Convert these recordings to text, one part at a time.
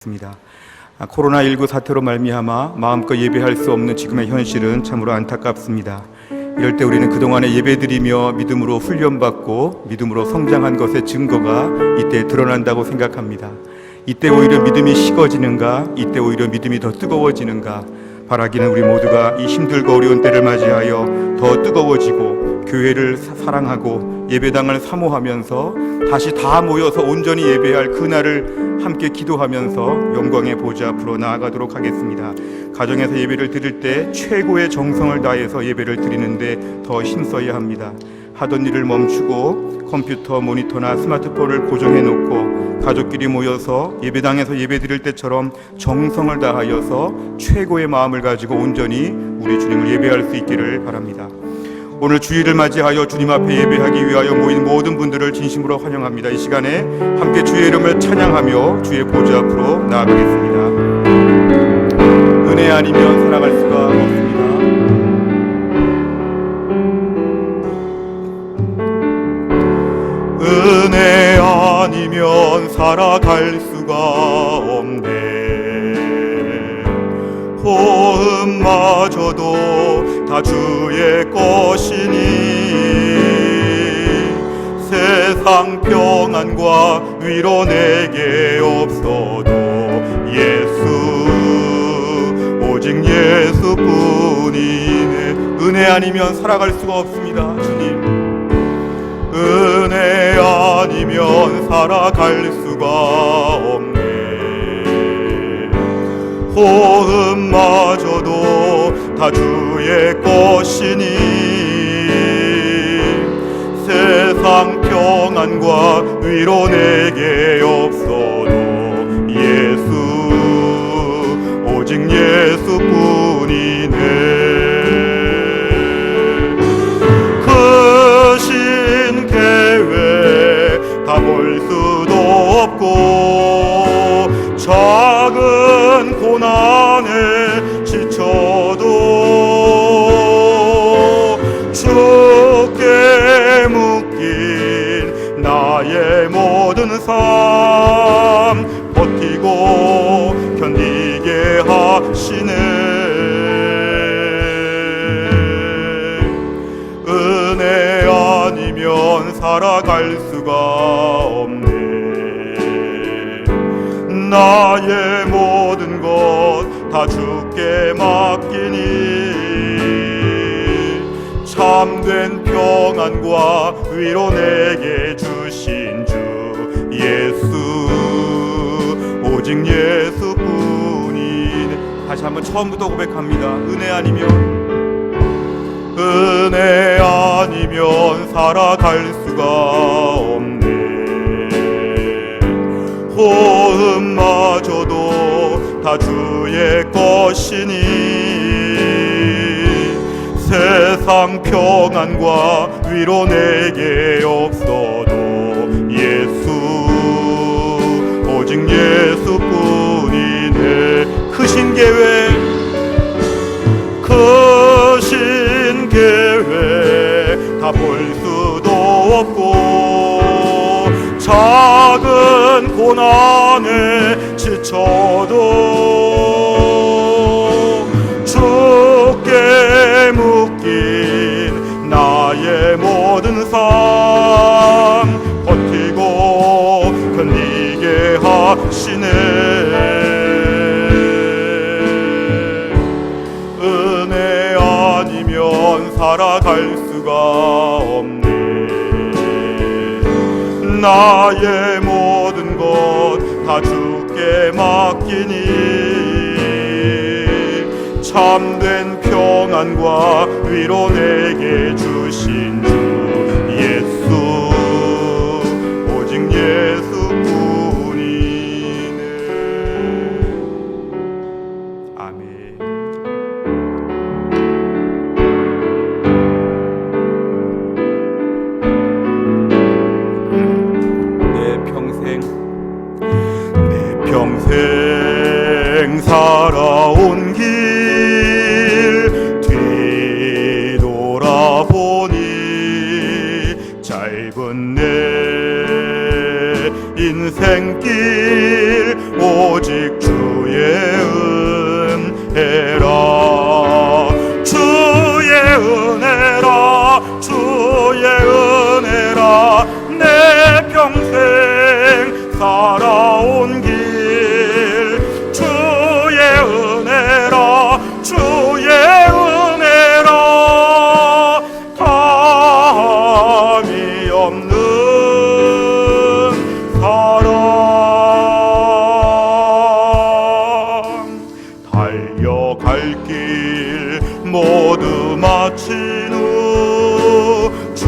있습니다. 코로나19 사태로 말미암아 마음껏 예배할 수 없는 지금의 현실은 참으로 안타깝습니다. 이럴 때 우리는 그동안에 예배드리며 믿음으로 훈련받고 믿음으로 성장한 것의 증거가 이때 드러난다고 생각합니다. 이때 오히려 믿음이 식어지는가, 이때 오히려 믿음이 더 뜨거워지는가, 바라기는 우리 모두가 이 힘들고 어려운 때를 맞이하여 더 뜨거워지고 교회를 사랑하고 예배당을 사모하면서 다시 다 모여서 온전히 예배할 그날을 함께 기도하면서 영광의 보좌 앞으로 나아가도록 하겠습니다. 가정에서 예배를 드릴 때 최고의 정성을 다해서 예배를 드리는데 더 힘써야 합니다. 하던 일을 멈추고 컴퓨터, 모니터나 스마트폰을 고정해 놓고 가족끼리 모여서 예배당에서 예배 드릴 때처럼 정성을 다하여서 최고의 마음을 가지고 온전히 우리 주님을 예배할 수 있기를 바랍니다. 오늘 주일을 맞이하여 주님 앞에 예배하기 위하여 모인 모든 분들을 진심으로 환영합니다. 이 시간에 함께 주의 이름을 찬양하며 주의 보좌 앞으로 나아가겠습니다. 은혜 아니면 살아갈 수가 없습니다. 은혜 아니면 살아갈 수가 없네. 호흡마저도 다 주의 것이니 세상 평안과 위로 내게 없어도 예수, 오직 예수뿐이네. 은혜 아니면 살아갈 수가 없습니다. 주님, 은혜 아니면 살아갈 수가 없네. 호흡마저도 다 주의 것이니 세상 평안과 위로 내게 없어도 예수, 오직 예수뿐이네. 크신 계획 다 볼 수도 없고 작은 고난에 지쳐도 주께 묶인 나의 모든 삶 버티고 견디게 하시네. 은혜 아니면 살아갈 수가 없네. 나의 모든 것 다 주께 맡기니 참된 평안과 위로 내게 주신 주 예수, 오직 예수뿐이네. 다시 한번 처음부터 고백합니다. 은혜 아니면 살아갈 수가 없네. 호흡마저도 다 주의 것이니 세상 평안과 위로 내게 없어도 예수, 오직 예수뿐이네. 크신 계획 다 볼 수도 없고 작은 고난에 지쳐도 주께 묶인 나의 모든 삶 버티고 견디게 하시네. 은혜 아니면 살아갈 수가 없네. 나의 모든 것 다 주께 맡기니 참된 평안과 위로 내게 주신 주 예수, 오직 예수뿐이네. 아멘. 평생 살아온 길 뒤돌아보 마친 후 주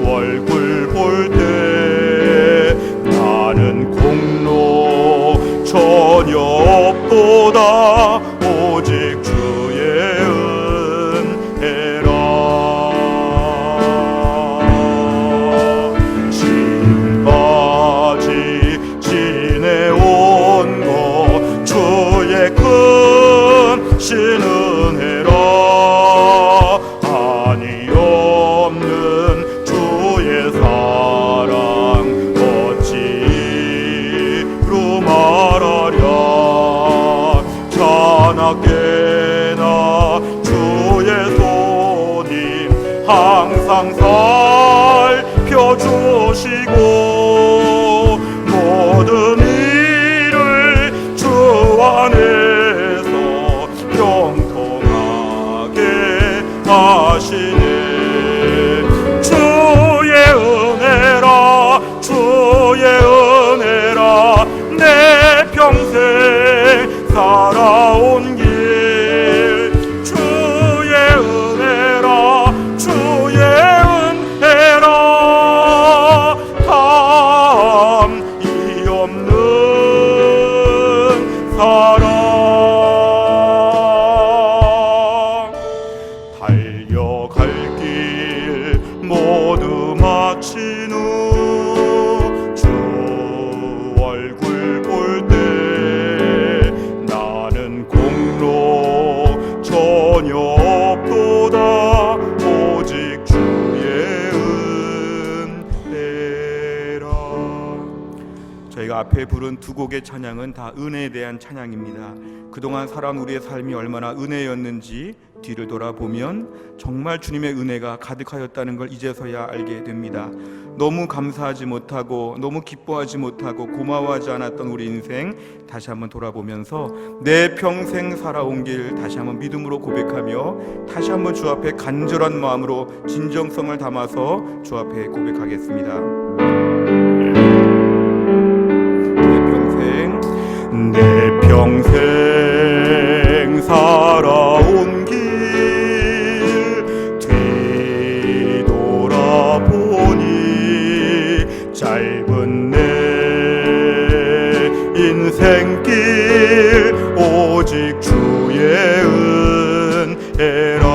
얼굴 볼 때 나는 공로 전혀 없도다 오직 주의 은혜라. 지금까지 지내온 것 주의 크신 은혜라. 한이 없는 주의 사랑 어찌로 말하랴. 자나깨나 주의 손이 항상 살펴주시고 모든 일을 주 안에서 형통하게 하시네. 주의 은혜라 주의 은혜라 내 평생 살아온 길. 주의 은혜라 주의 은혜라 담이 없는 사랑. 달려갈 길 모두 마친 후 주 얼굴 볼 때 나는 공로 전혀 없도다 오직 주의 은혜라. 저희가 앞에 부른 두 곡의 찬양은 다 은혜에 대한 찬양입니다. 그동안 살아온 우리의 삶이 얼마나 은혜였는지 뒤를 돌아보면 정말 주님의 은혜가 가득하였다는 걸 이제서야 알게 됩니다. 너무 감사하지 못하고 너무 기뻐하지 못하고 고마워하지 않았던 우리 인생 다시 한번 돌아보면서 내 평생 살아온 길 다시 한번 믿음으로 고백하며 다시 한번 주 앞에 간절한 마음으로 진정성을 담아서 주 앞에 고백하겠습니다. 내 평생 살아온 길 뒤돌아보니 짧은 내 인생길 오직 주의 은혜라.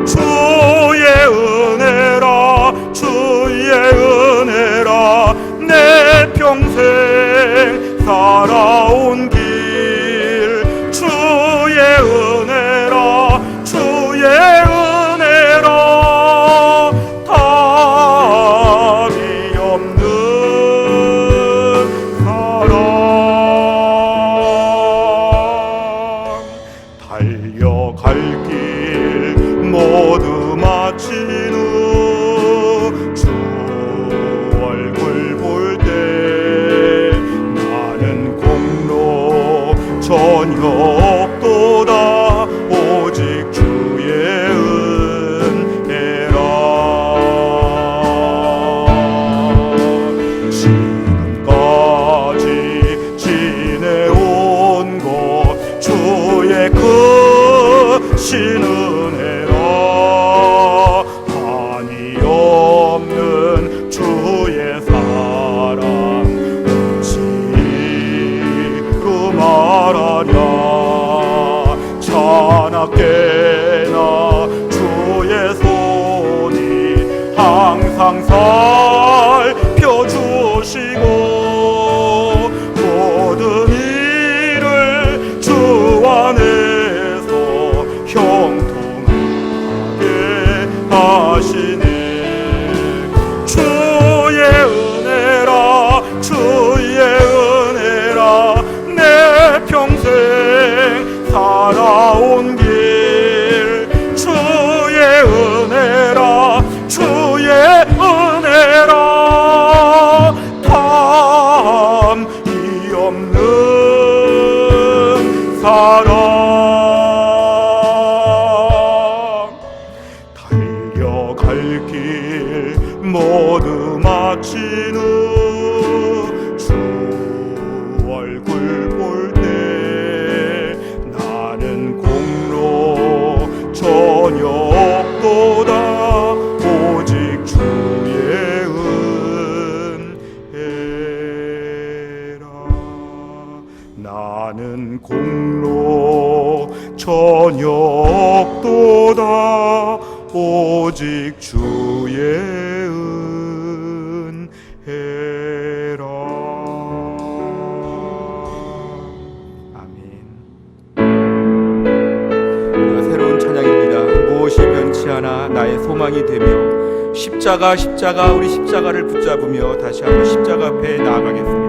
주의 은혜라 주의 은혜라 내 평생 살아온 길. 주의 은혜라 주의 은혜라 답이 없는 사랑. 달려갈 길 모두 마친 후 주 얼굴 볼 때 전혀 없도다 오직 주의 은혜라. 지금까지 지내온 것 주의 크신 은혜라. 한이 없는 주의 사랑 어찌로 말하랴. 자나깨나 주의 손이 항상 살펴주시고 모든 일을 주 안에서 형통하게 하시네. 주의 은혜라 주의 은혜라 내 평생 살아온 길. 주의 은혜라 주의 은혜라 담이 없는 사랑. 달려갈 길 모두 마친 후 주 얼굴 볼 때 나는 공로 저 나는 공로 전혀 없도다 오직 주의 은혜라. 아멘. 새로운 찬양입니다. 무엇이 변치 않아 나의 소망이 되며 십자가 십자가 우리 십자가를 붙잡으며 다시 한번 십자가 앞에 나아가겠습니다.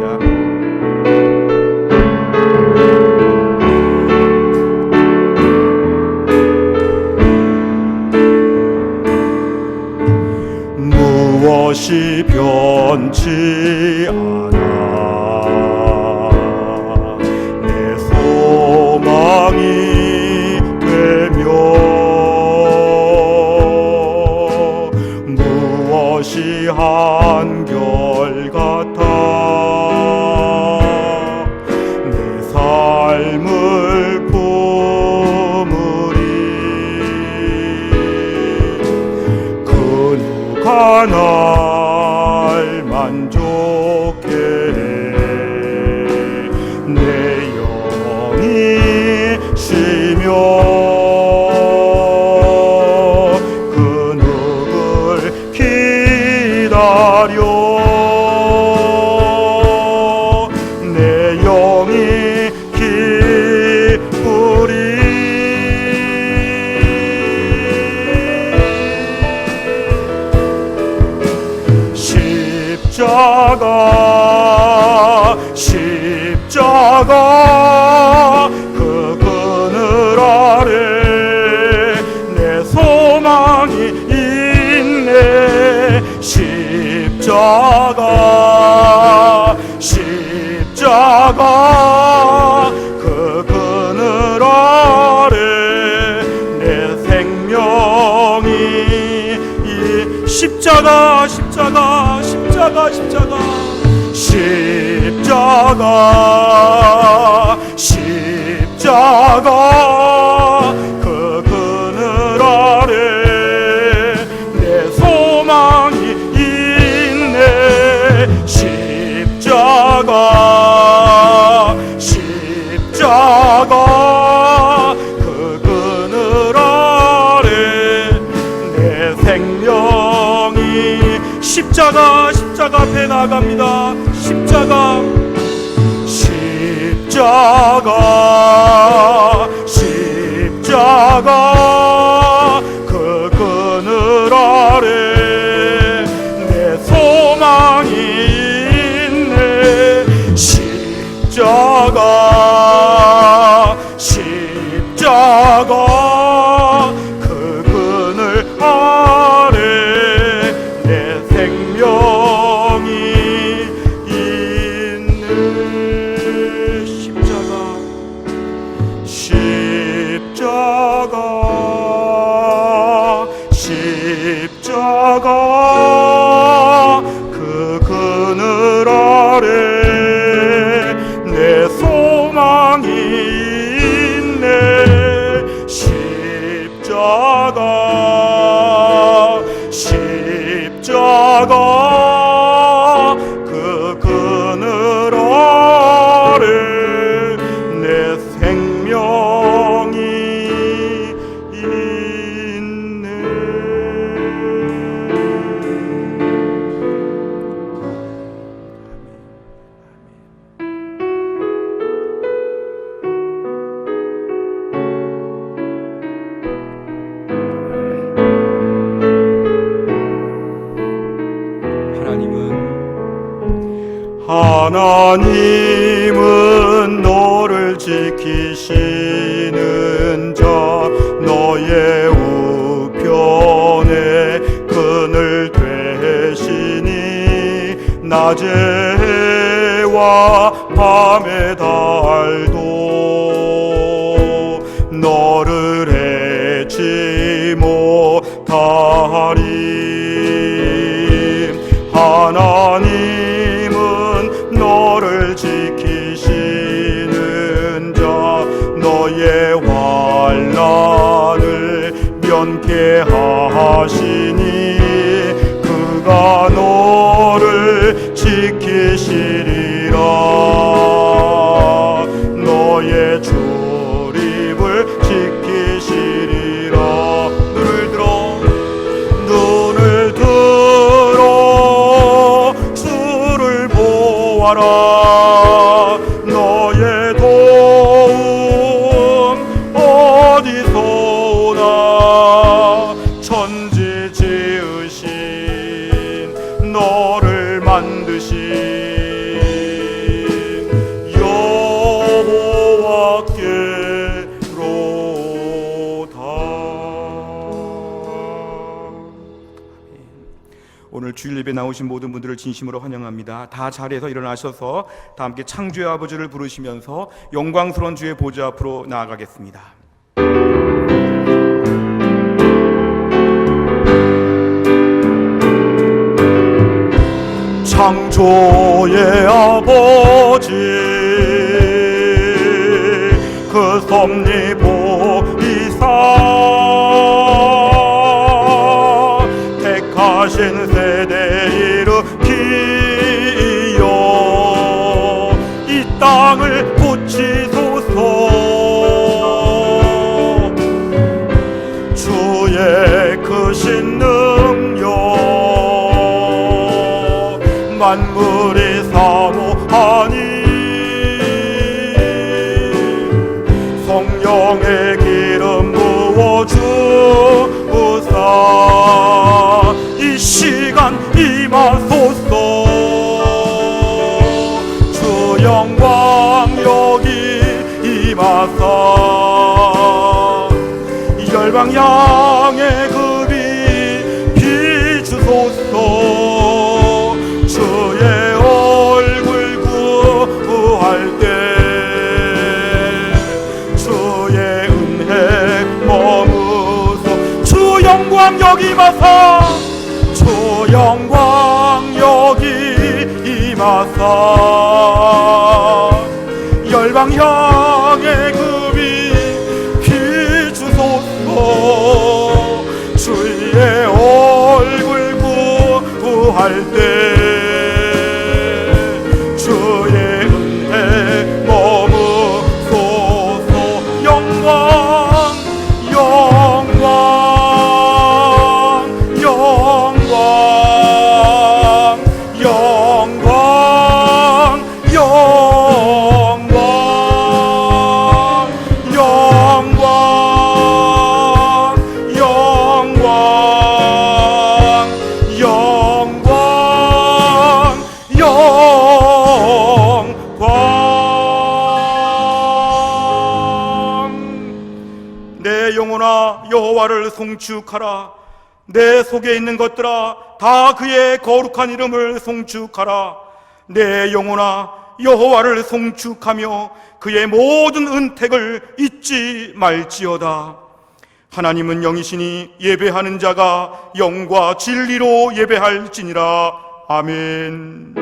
무엇이 변치 않아 내 소망이 되며 무엇이 한결같아 내 삶을 품으리. 그 누가 날 만족해 내 영이 쉬며 그 누굴 기다려 내 영이 기쁘리. 십자가 그 그늘 아래 내 소망이 있네. 십자가 그 그늘 아래 내 생명이 십자가 그 그늘 아래 내 소망이 있네. 십자가 그 그늘 아래 내 생명이 십자가 앞에 나갑니다. 십자가 그 그늘 아래 내 소망이 있네. 십자가 그 그늘 아래 내 생명이 있네. 십자가 그 그늘 아래 내 소망이 있네. 십자가 그 그늘 아래 내 생명이 있네. 하나님은 너를 지키시는 자 너의 우편에 그늘 되시니 낮에와 밤의 달도 너를 해치 못하리. 하나님은 너를 지키시는 자 너의 환난을 면케하시니 그가 너를 지키시리라. 주일 예배 나오신 모든 분들을 진심으로 환영합니다. 다 자리에서 일어나셔서 다 함께 창조의 아버지를 부르시면서 영광스러운 주의 보좌 앞으로 나아가겠습니다. 창조의 아버지 그 섭리 보이사 택하신 세대 일으키어 이 땅을 고치소서. 주의 크신 능력 만물이 사모하니 성령의 기름 부어주사 이 시간 임하소서. 주 영광 여기 임하사 열방 향해 급이 비추소서. 주의 얼굴 구할 때 주의 은혜 머무소. 주 영광 여기 임하사 주 영광 여기 임하사 열방 향해 급이 비추소서. 주의 얼굴 구할 때 주의 은혜 머무소서. 영광 영광 영광 영광 영광 영광 영광 내 영혼아 여호와를 송축하라. 내 속에 있는 것들아 다 그의 거룩한 이름을 송축하라. 내 영혼아 여호와를 송축하며 그의 모든 은택을 잊지 말지어다. 하나님은 영이시니 예배하는 자가 영과 진리로 예배할지니라. 아멘.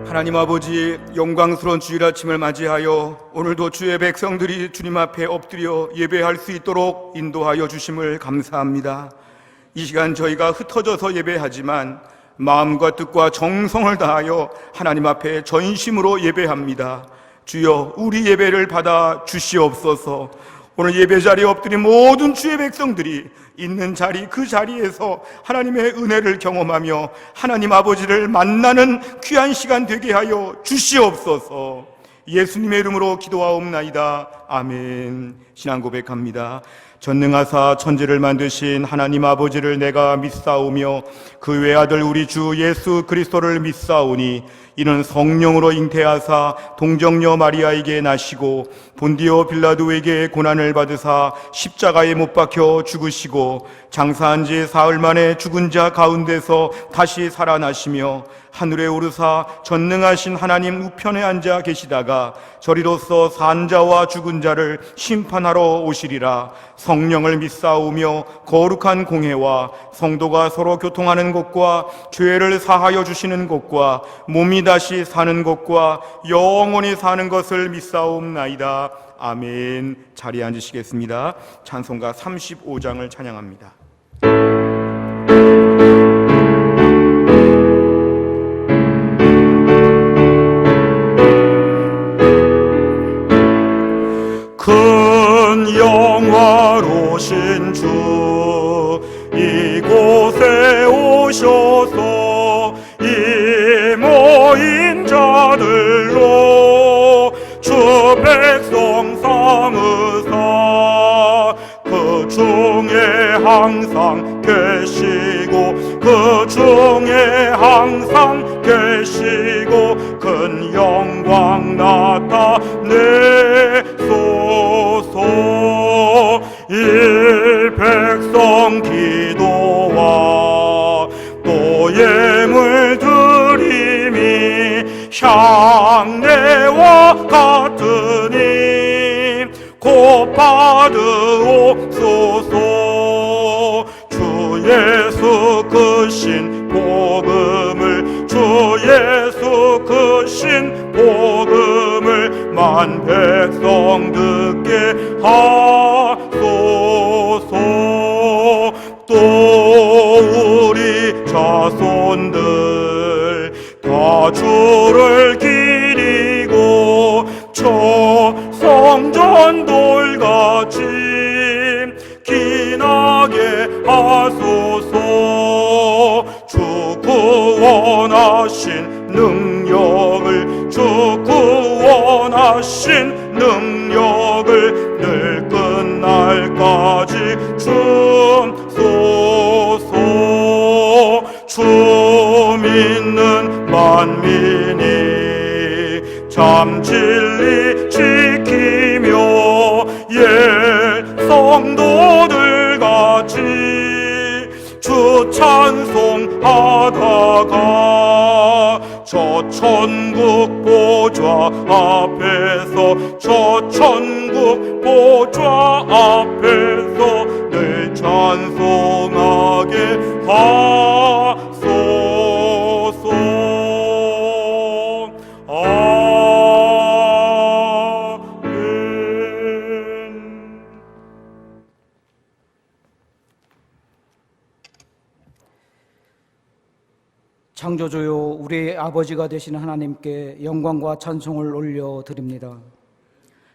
하나님 아버지, 영광스러운 주일 아침을 맞이하여 오늘도 주의 백성들이 주님 앞에 엎드려 예배할 수 있도록 인도하여 주심을 감사합니다. 이 시간 저희가 흩어져서 예배하지만 마음과 뜻과 정성을 다하여 하나님 앞에 전심으로 예배합니다. 주여, 우리 예배를 받아 주시옵소서. 오늘 예배 자리에 엎드린 모든 주의 백성들이 있는 자리 그 자리에서 하나님의 은혜를 경험하며 하나님 아버지를 만나는 귀한 시간 되게 하여 주시옵소서. 예수님의 이름으로 기도하옵나이다. 아멘. 신앙 고백합니다. 전능하사 천지를 만드신 하나님 아버지를 내가 믿사오며 그 외아들 우리 주 예수 그리스도를 믿사오니 이는 성령으로 잉태하사 동정녀 마리아에게 나시고 본디오 빌라도에게 고난을 받으사 십자가에 못 박혀 죽으시고 장사한 지 사흘 만에 죽은 자 가운데서 다시 살아나시며 하늘에 오르사 전능하신 하나님 우편에 앉아 계시다가 저리로서 산 자와 죽은 자를 심판하러 오시리라. 성령을 믿사오며 거룩한 공회와 성도가 서로 교통하는 것과 죄를 사하여 주시는 것과 몸이 다시 사는 것과 영원히 사는 것을 믿사옵나이다. 아멘. 자리에 앉으시겠습니다. 찬송가 35장을 찬양합니다. 큰 영화로신 주 이곳에 오셔서 이 모인 자들로 주 백성 삼으사 그 중에 한 큰 영광 나타내소서. 일백성 기도와 또 예물 드림이 향내와 같으니 곧 받으옵소서. 주 예수 크신 복음을, 주 예수 크신 복음을 만 백성 듣게 하소서. 또 우리 자손들 다 주를 기리고 저 성전돌같이 기나게 하소서. 주 구원하신 능력을, 주 구원하신 능력을 늘 끝날까지 줌소서. 주 믿는 만민이 참 진리 지키며 옛 성도들 같이 주 찬송하다가 저 천국 보좌 앞에서, 저 천국 보좌 앞에서 늘 찬송하게 하소서. 아멘. 창조주요, 우리의 아버지가 되신 하나님께 영광과 찬송을 올려드립니다.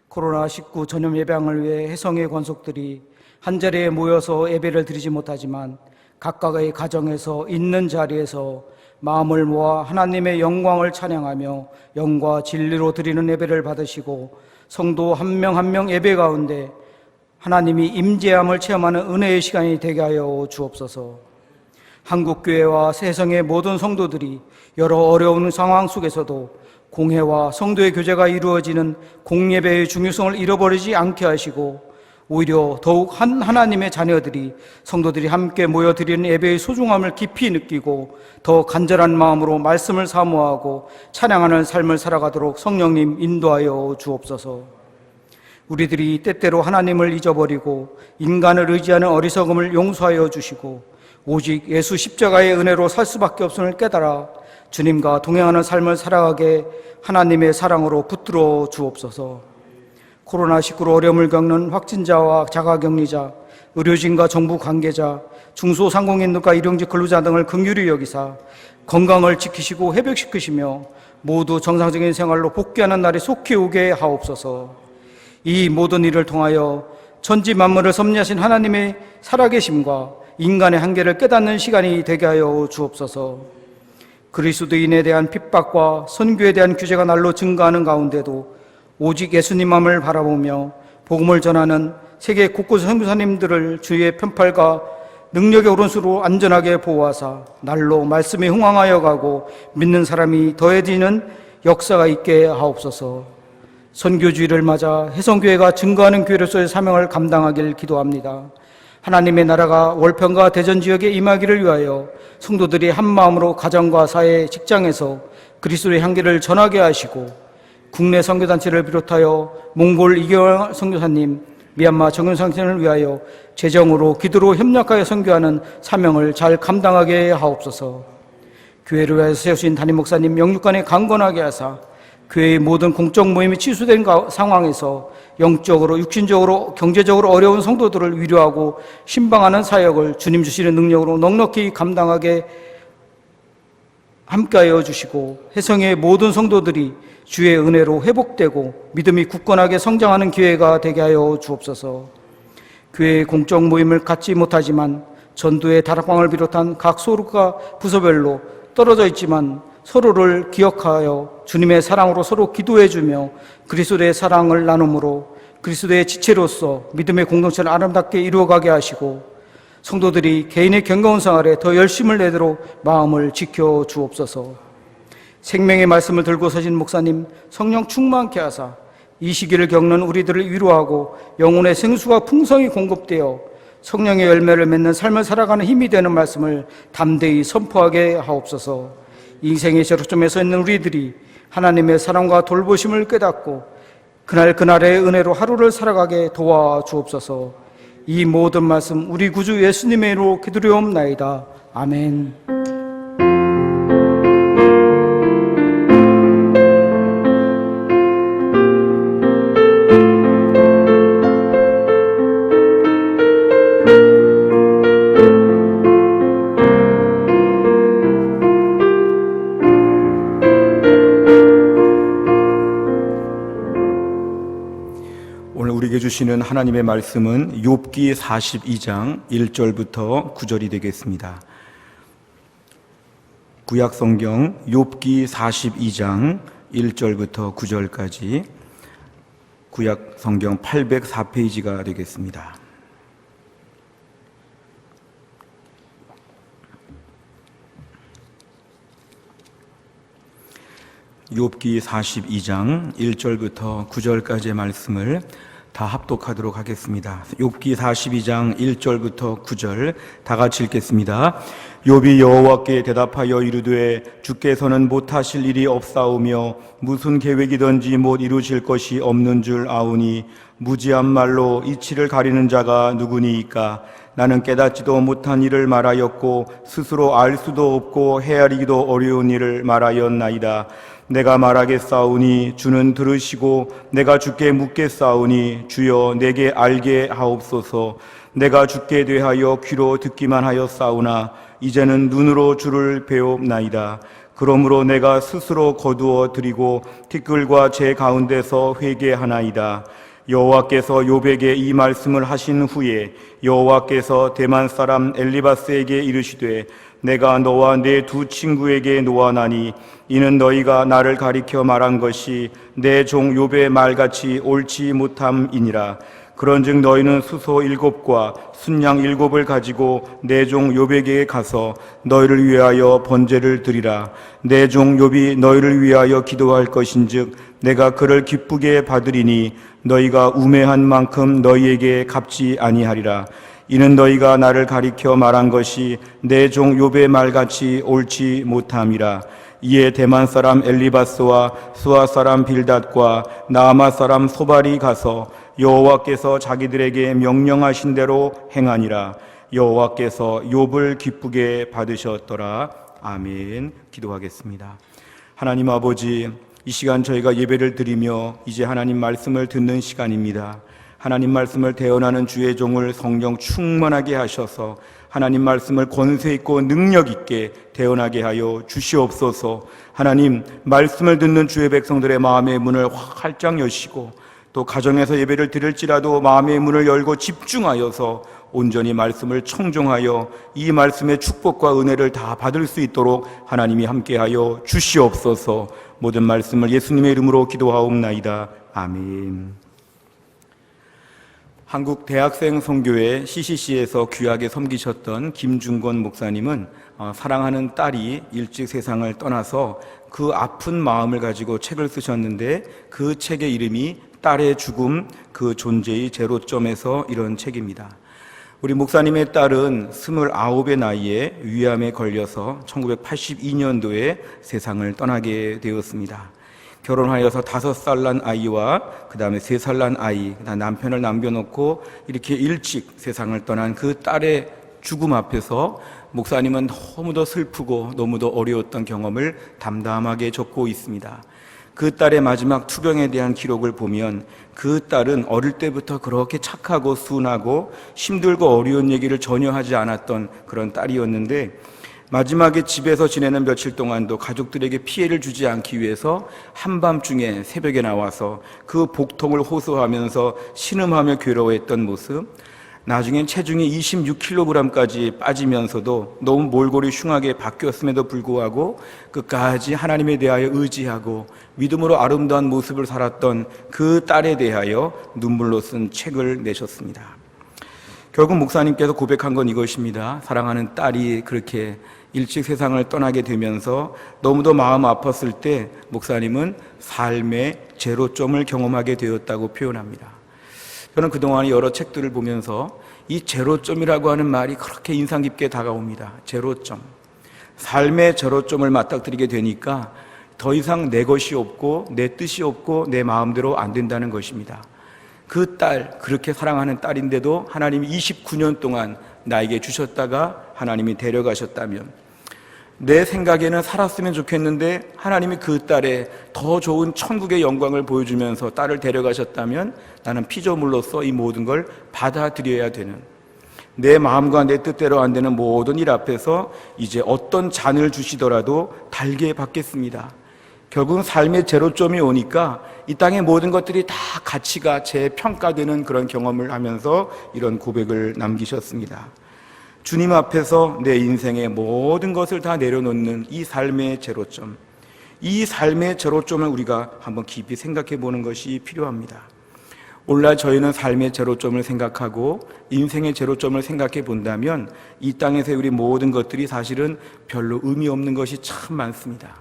코로나19 전염 예방을 위해 해성의 권속들이 한자리에 모여서 예배를 드리지 못하지만 각각의 가정에서 있는 자리에서 마음을 모아 하나님의 영광을 찬양하며 영과 진리로 드리는 예배를 받으시고 성도 한 명 한 명 예배 가운데 하나님이 임재함을 체험하는 은혜의 시간이 되게 하여 주옵소서. 한국교회와 세상의 모든 성도들이 여러 어려운 상황 속에서도 공회와 성도의 교제가 이루어지는 공예배의 중요성을 잃어버리지 않게 하시고 오히려 더욱 하나님의 자녀들이, 성도들이 함께 모여 드리는 예배의 소중함을 깊이 느끼고 더 간절한 마음으로 말씀을 사모하고 찬양하는 삶을 살아가도록 성령님 인도하여 주옵소서. 우리들이 때때로 하나님을 잊어버리고 인간을 의지하는 어리석음을 용서하여 주시고 오직 예수 십자가의 은혜로 살 수밖에 없음을 깨달아 주님과 동행하는 삶을 살아가게 하나님의 사랑으로 붙들어 주옵소서. 코로나19로 어려움을 겪는 확진자와 자가격리자, 의료진과 정부 관계자, 중소상공인들과 일용직 근로자 등을 긍휼히 여기사 건강을 지키시고 회복시키시며 모두 정상적인 생활로 복귀하는 날이 속히 오게 하옵소서. 이 모든 일을 통하여 천지 만물을 섭리하신 하나님의 살아계심과 인간의 한계를 깨닫는 시간이 되게 하여 주옵소서. 그리스도인에 대한 핍박과 선교에 대한 규제가 날로 증가하는 가운데도 오직 예수님만을 바라보며 복음을 전하는 세계 곳곳 선교사님들을 주의 편팔과 능력의 오른수로 안전하게 보호하사 날로 말씀에 흥황하여 가고 믿는 사람이 더해지는 역사가 있게 하옵소서. 선교주의를 맞아 해성교회가 증거하는 교회로서의 사명을 감당하길 기도합니다. 하나님의 나라가 월평과 대전 지역에 임하기를 위하여 성도들이 한마음으로 가정과 사회, 직장에서 그리스도의 향기를 전하게 하시고 국내 선교단체를 비롯하여 몽골 이경환 선교사님, 미얀마 정윤상선을 위하여 재정으로 기도로 협력하여 선교하는 사명을 잘 감당하게 하옵소서. 교회를 위하여 세우신 담임 목사님 영육간에 강건하게 하사 교회의 모든 공적 모임이 취소된 상황에서 영적으로, 육신적으로, 경제적으로 어려운 성도들을 위로하고 신방하는 사역을 주님 주시는 능력으로 넉넉히 감당하게 함께하여 주시고 해성의 모든 성도들이 주의 은혜로 회복되고 믿음이 굳건하게 성장하는 기회가 되게 하여 주옵소서. 교회의 공적 모임을 갖지 못하지만 전도의 다락방을 비롯한 각 소루가 부서별로 떨어져 있지만 서로를 기억하여 주님의 사랑으로 서로 기도해주며 그리스도의 사랑을 나눔으로 그리스도의 지체로서 믿음의 공동체를 아름답게 이루어가게 하시고 성도들이 개인의 경건한 생활에 더 열심을 내도록 마음을 지켜 주옵소서. 생명의 말씀을 들고 서신 목사님 성령 충만케 하사 이 시기를 겪는 우리들을 위로하고 영혼의 생수가 풍성히 공급되어 성령의 열매를 맺는 삶을 살아가는 힘이 되는 말씀을 담대히 선포하게 하옵소서. 인생의 제로점에 서 있는 우리들이 하나님의 사랑과 돌보심을 깨닫고 그날의 은혜로 하루를 살아가게 도와주옵소서. 이 모든 말씀 우리 구주 예수님의 이름으로 기도드리옵나이다. 아멘. 오늘 우리에게 주시는 하나님의 말씀은 욥기 42장 1절부터 9절이 되겠습니다. 구약 성경 욥기 42장 1절부터 9절까지 구약 성경 804페이지가 되겠습니다. 욥기 42장 1절부터 9절까지의 말씀을 다 합독하도록 하겠습니다. 욥기 42장 1절부터 9절 다 같이 읽겠습니다. 욥이 여호와께 대답하여 이르되 주께서는 못하실 일이 없사오며 무슨 계획이든지 못 이루실 것이 없는 줄 아오니 무지한 말로 이치를 가리는 자가 누구니이까. 나는 깨닫지도 못한 일을 말하였고 스스로 알 수도 없고 헤아리기도 어려운 일을 말하였나이다. 내가 말하겠사오니 주는 들으시고 내가 주께 묻겠사오니 주여 내게 알게 하옵소서. 내가 주께 대하여 귀로 듣기만 하였사오나 이제는 눈으로 주를 배옵나이다. 그러므로 내가 스스로 거두어 드리고 티끌과 제 가운데서 회개하나이다. 여호와께서 욥에게 이 말씀을 하신 후에 여호와께서 대만 사람 엘리바스에게 이르시되 내가 너와 내 두 친구에게 노하나니 이는 너희가 나를 가리켜 말한 것이 내 종 욥의 말같이 옳지 못함이니라. 그런즉 너희는 수소 7과 순양 7을 가지고 내 종 욥에게 가서 너희를 위하여 번제를 드리라. 내 종 욥이 너희를 위하여 기도할 것인즉 내가 그를 기쁘게 받으리니 너희가 우매한 만큼 너희에게 갚지 아니하리라. 이는 너희가 나를 가리켜 말한 것이 내 종 욥의 말같이 옳지 못함이라. 이에 대만 사람 엘리바스와 수아 사람 빌닷과 나아마 사람 소발이 가서 여호와께서 자기들에게 명령하신 대로 행하니라. 여호와께서 욥을 기쁘게 받으셨더라. 아멘. 기도하겠습니다. 하나님 아버지, 이 시간 저희가 예배를 드리며 이제 하나님 말씀을 듣는 시간입니다. 하나님 말씀을 대언하는 주의 종을 성령 충만하게 하셔서 하나님 말씀을 권세 있고 능력 있게 대언하게 하여 주시옵소서. 하나님 말씀을 듣는 주의 백성들의 마음의 문을 활짝 여시고 또 가정에서 예배를 드릴지라도 마음의 문을 열고 집중하여서 온전히 말씀을 청종하여 이 말씀의 축복과 은혜를 다 받을 수 있도록 하나님이 함께하여 주시옵소서. 모든 말씀을 예수님의 이름으로 기도하옵나이다. 아멘. 한국 대학생 선교회 CCC에서 귀하게 섬기셨던 김중건 목사님은 사랑하는 딸이 일찍 세상을 떠나서 그 아픈 마음을 가지고 책을 쓰셨는데 그 책의 이름이 딸의 죽음, 그 존재의 제로점에서 이런 책입니다. 우리 목사님의 딸은 29의 나이에 위암에 걸려서 1982년도에 세상을 떠나게 되었습니다. 결혼하여서 5살 난 아이와 그 다음에 3살 난 아이, 남편을 남겨놓고 이렇게 일찍 세상을 떠난 그 딸의 죽음 앞에서 목사님은 너무도 슬프고 너무도 어려웠던 경험을 담담하게 적고 있습니다. 그 딸의 마지막 투병에 대한 기록을 보면 그 딸은 어릴 때부터 그렇게 착하고 순하고 힘들고 어려운 얘기를 전혀 하지 않았던 그런 딸이었는데 마지막에 집에서 지내는 며칠 동안도 가족들에게 피해를 주지 않기 위해서 한밤중에 새벽에 나와서 그 복통을 호소하면서 신음하며 괴로워했던 모습, 나중엔 체중이 26kg까지 빠지면서도 너무 몰골이 흉하게 바뀌었음에도 불구하고 끝까지 하나님에 대하여 의지하고 믿음으로 아름다운 모습을 살았던 그 딸에 대하여 눈물로 쓴 책을 내셨습니다. 결국 목사님께서 고백한 건 이것입니다. 사랑하는 딸이 그렇게 일찍 세상을 떠나게 되면서 너무도 마음 아팠을 때 목사님은 삶의 제로점을 경험하게 되었다고 표현합니다. 저는 그동안 여러 책들을 보면서 이 제로점이라고 하는 말이 그렇게 인상 깊게 다가옵니다. 제로점. 삶의 제로점을 맞닥뜨리게 되니까 더 이상 내 것이 없고 내 뜻이 없고 내 마음대로 안 된다는 것입니다. 그 딸, 그렇게 사랑하는 딸인데도 하나님이 29년 동안 나에게 주셨다가 하나님이 데려가셨다면, 내 생각에는 살았으면 좋겠는데 하나님이 그 딸의 더 좋은 천국의 영광을 보여주면서 딸을 데려가셨다면 나는 피조물로서 이 모든 걸 받아들여야 되는, 내 마음과 내 뜻대로 안 되는 모든 일 앞에서 이제 어떤 잔을 주시더라도 달게 받겠습니다. 결국은 삶의 제로점이 오니까 이 땅의 모든 것들이 다 가치가 재평가되는 그런 경험을 하면서 이런 고백을 남기셨습니다. 주님 앞에서 내 인생의 모든 것을 다 내려놓는 이 삶의 제로점, 이 삶의 제로점을 우리가 한번 깊이 생각해 보는 것이 필요합니다. 오늘날 저희는 삶의 제로점을 생각하고 인생의 제로점을 생각해 본다면 이 땅에서의 우리 모든 것들이 사실은 별로 의미 없는 것이 참 많습니다.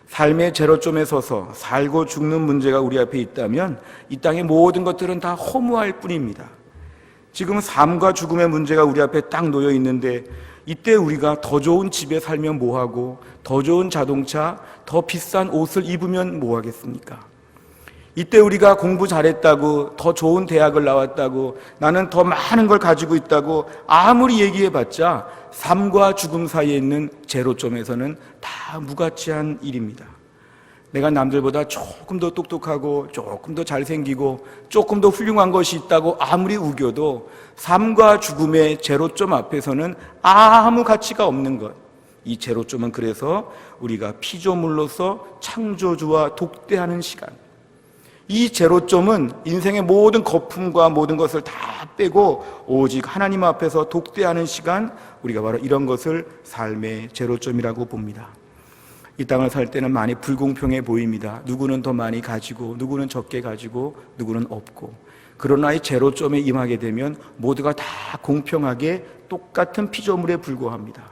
삶의 제로점에 서서 살고 죽는 문제가 우리 앞에 있다면 이 땅의 모든 것들은 다 허무할 뿐입니다. 지금 삶과 죽음의 문제가 우리 앞에 딱 놓여 있는데 이때 우리가 더 좋은 집에 살면 뭐하고, 더 좋은 자동차, 더 비싼 옷을 입으면 뭐하겠습니까? 이때 우리가 공부 잘했다고, 더 좋은 대학을 나왔다고, 나는 더 많은 걸 가지고 있다고 아무리 얘기해봤자 삶과 죽음 사이에 있는 제로점에서는 다 무가치한 일입니다. 내가 남들보다 조금 더 똑똑하고 조금 더 잘생기고 조금 더 훌륭한 것이 있다고 아무리 우겨도 삶과 죽음의 제로점 앞에서는 아무 가치가 없는 것. 이 제로점은 그래서 우리가 피조물로서 창조주와 독대하는 시간, 이 제로점은 인생의 모든 거품과 모든 것을 다 빼고 오직 하나님 앞에서 독대하는 시간, 우리가 바로 이런 것을 삶의 제로점이라고 봅니다. 이 땅을 살 때는 많이 불공평해 보입니다. 누구는 더 많이 가지고 누구는 적게 가지고 누구는 없고, 그러나 이 제로점에 임하게 되면 모두가 다 공평하게 똑같은 피조물에 불과합니다.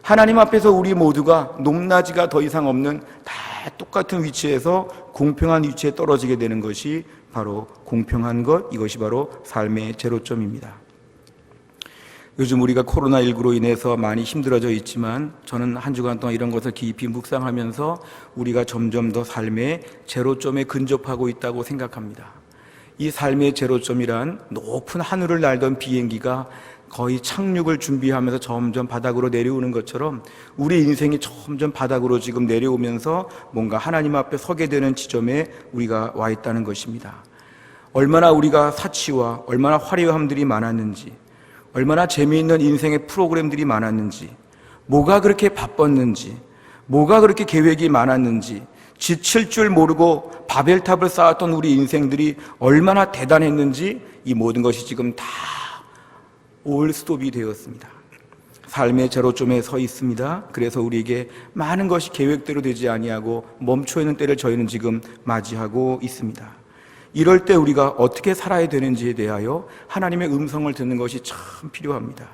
하나님 앞에서 우리 모두가 높낮이가 더 이상 없는 다 똑같은 위치에서 공평한 위치에 떨어지게 되는 것이 바로 공평한 것, 이것이 바로 삶의 제로점입니다. 요즘 우리가 코로나19로 인해서 많이 힘들어져 있지만 저는 한 주간 동안 이런 것을 깊이 묵상하면서 우리가 점점 더 삶의 제로점에 근접하고 있다고 생각합니다. 이 삶의 제로점이란 높은 하늘을 날던 비행기가 거의 착륙을 준비하면서 점점 바닥으로 내려오는 것처럼 우리 인생이 점점 바닥으로 지금 내려오면서 뭔가 하나님 앞에 서게 되는 지점에 우리가 와 있다는 것입니다. 얼마나 우리가 사치와 얼마나 화려함들이 많았는지, 얼마나 재미있는 인생의 프로그램들이 많았는지, 뭐가 그렇게 바빴는지, 뭐가 그렇게 계획이 많았는지, 지칠 줄 모르고 바벨탑을 쌓았던 우리 인생들이 얼마나 대단했는지, 이 모든 것이 지금 다 올스톱이 되었습니다. 삶의 제로점에 서 있습니다. 그래서 우리에게 많은 것이 계획대로 되지 아니하고 멈춰 있는 때를 저희는 지금 맞이하고 있습니다. 이럴 때 우리가 어떻게 살아야 되는지에 대하여 하나님의 음성을 듣는 것이 참 필요합니다.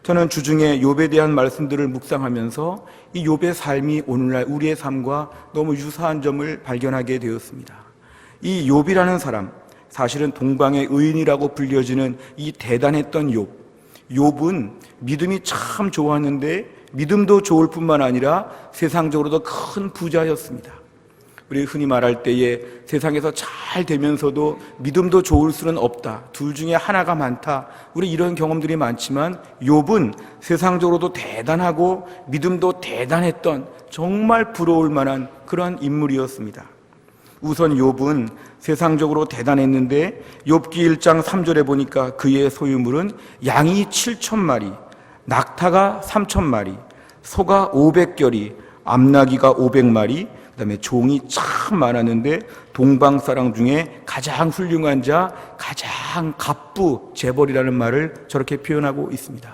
저는 주중에 욥에 대한 말씀들을 묵상하면서 이 욥의 삶이 오늘날 우리의 삶과 너무 유사한 점을 발견하게 되었습니다. 이 욥이라는 사람, 사실은 동방의 의인이라고 불려지는 이 대단했던 욥, 욥은 믿음이 참 좋았는데 믿음도 좋을 뿐만 아니라 세상적으로도 큰 부자였습니다. 우리 흔히 말할 때에 세상에서 잘 되면서도 믿음도 좋을 수는 없다, 둘 중에 하나가 많다, 우리 이런 경험들이 많지만 욥은 세상적으로도 대단하고 믿음도 대단했던 정말 부러울 만한 그런 인물이었습니다. 우선 욥은 세상적으로 대단했는데 욥기 1장 3절에 보니까 그의 소유물은 양이 7,000마리, 낙타가 3,000마리, 소가 500결이, 암나귀가 500마리, 그 다음에 종이 참 많았는데 동방 사람 중에 가장 훌륭한 자, 가장 갑부, 재벌이라는 말을 저렇게 표현하고 있습니다.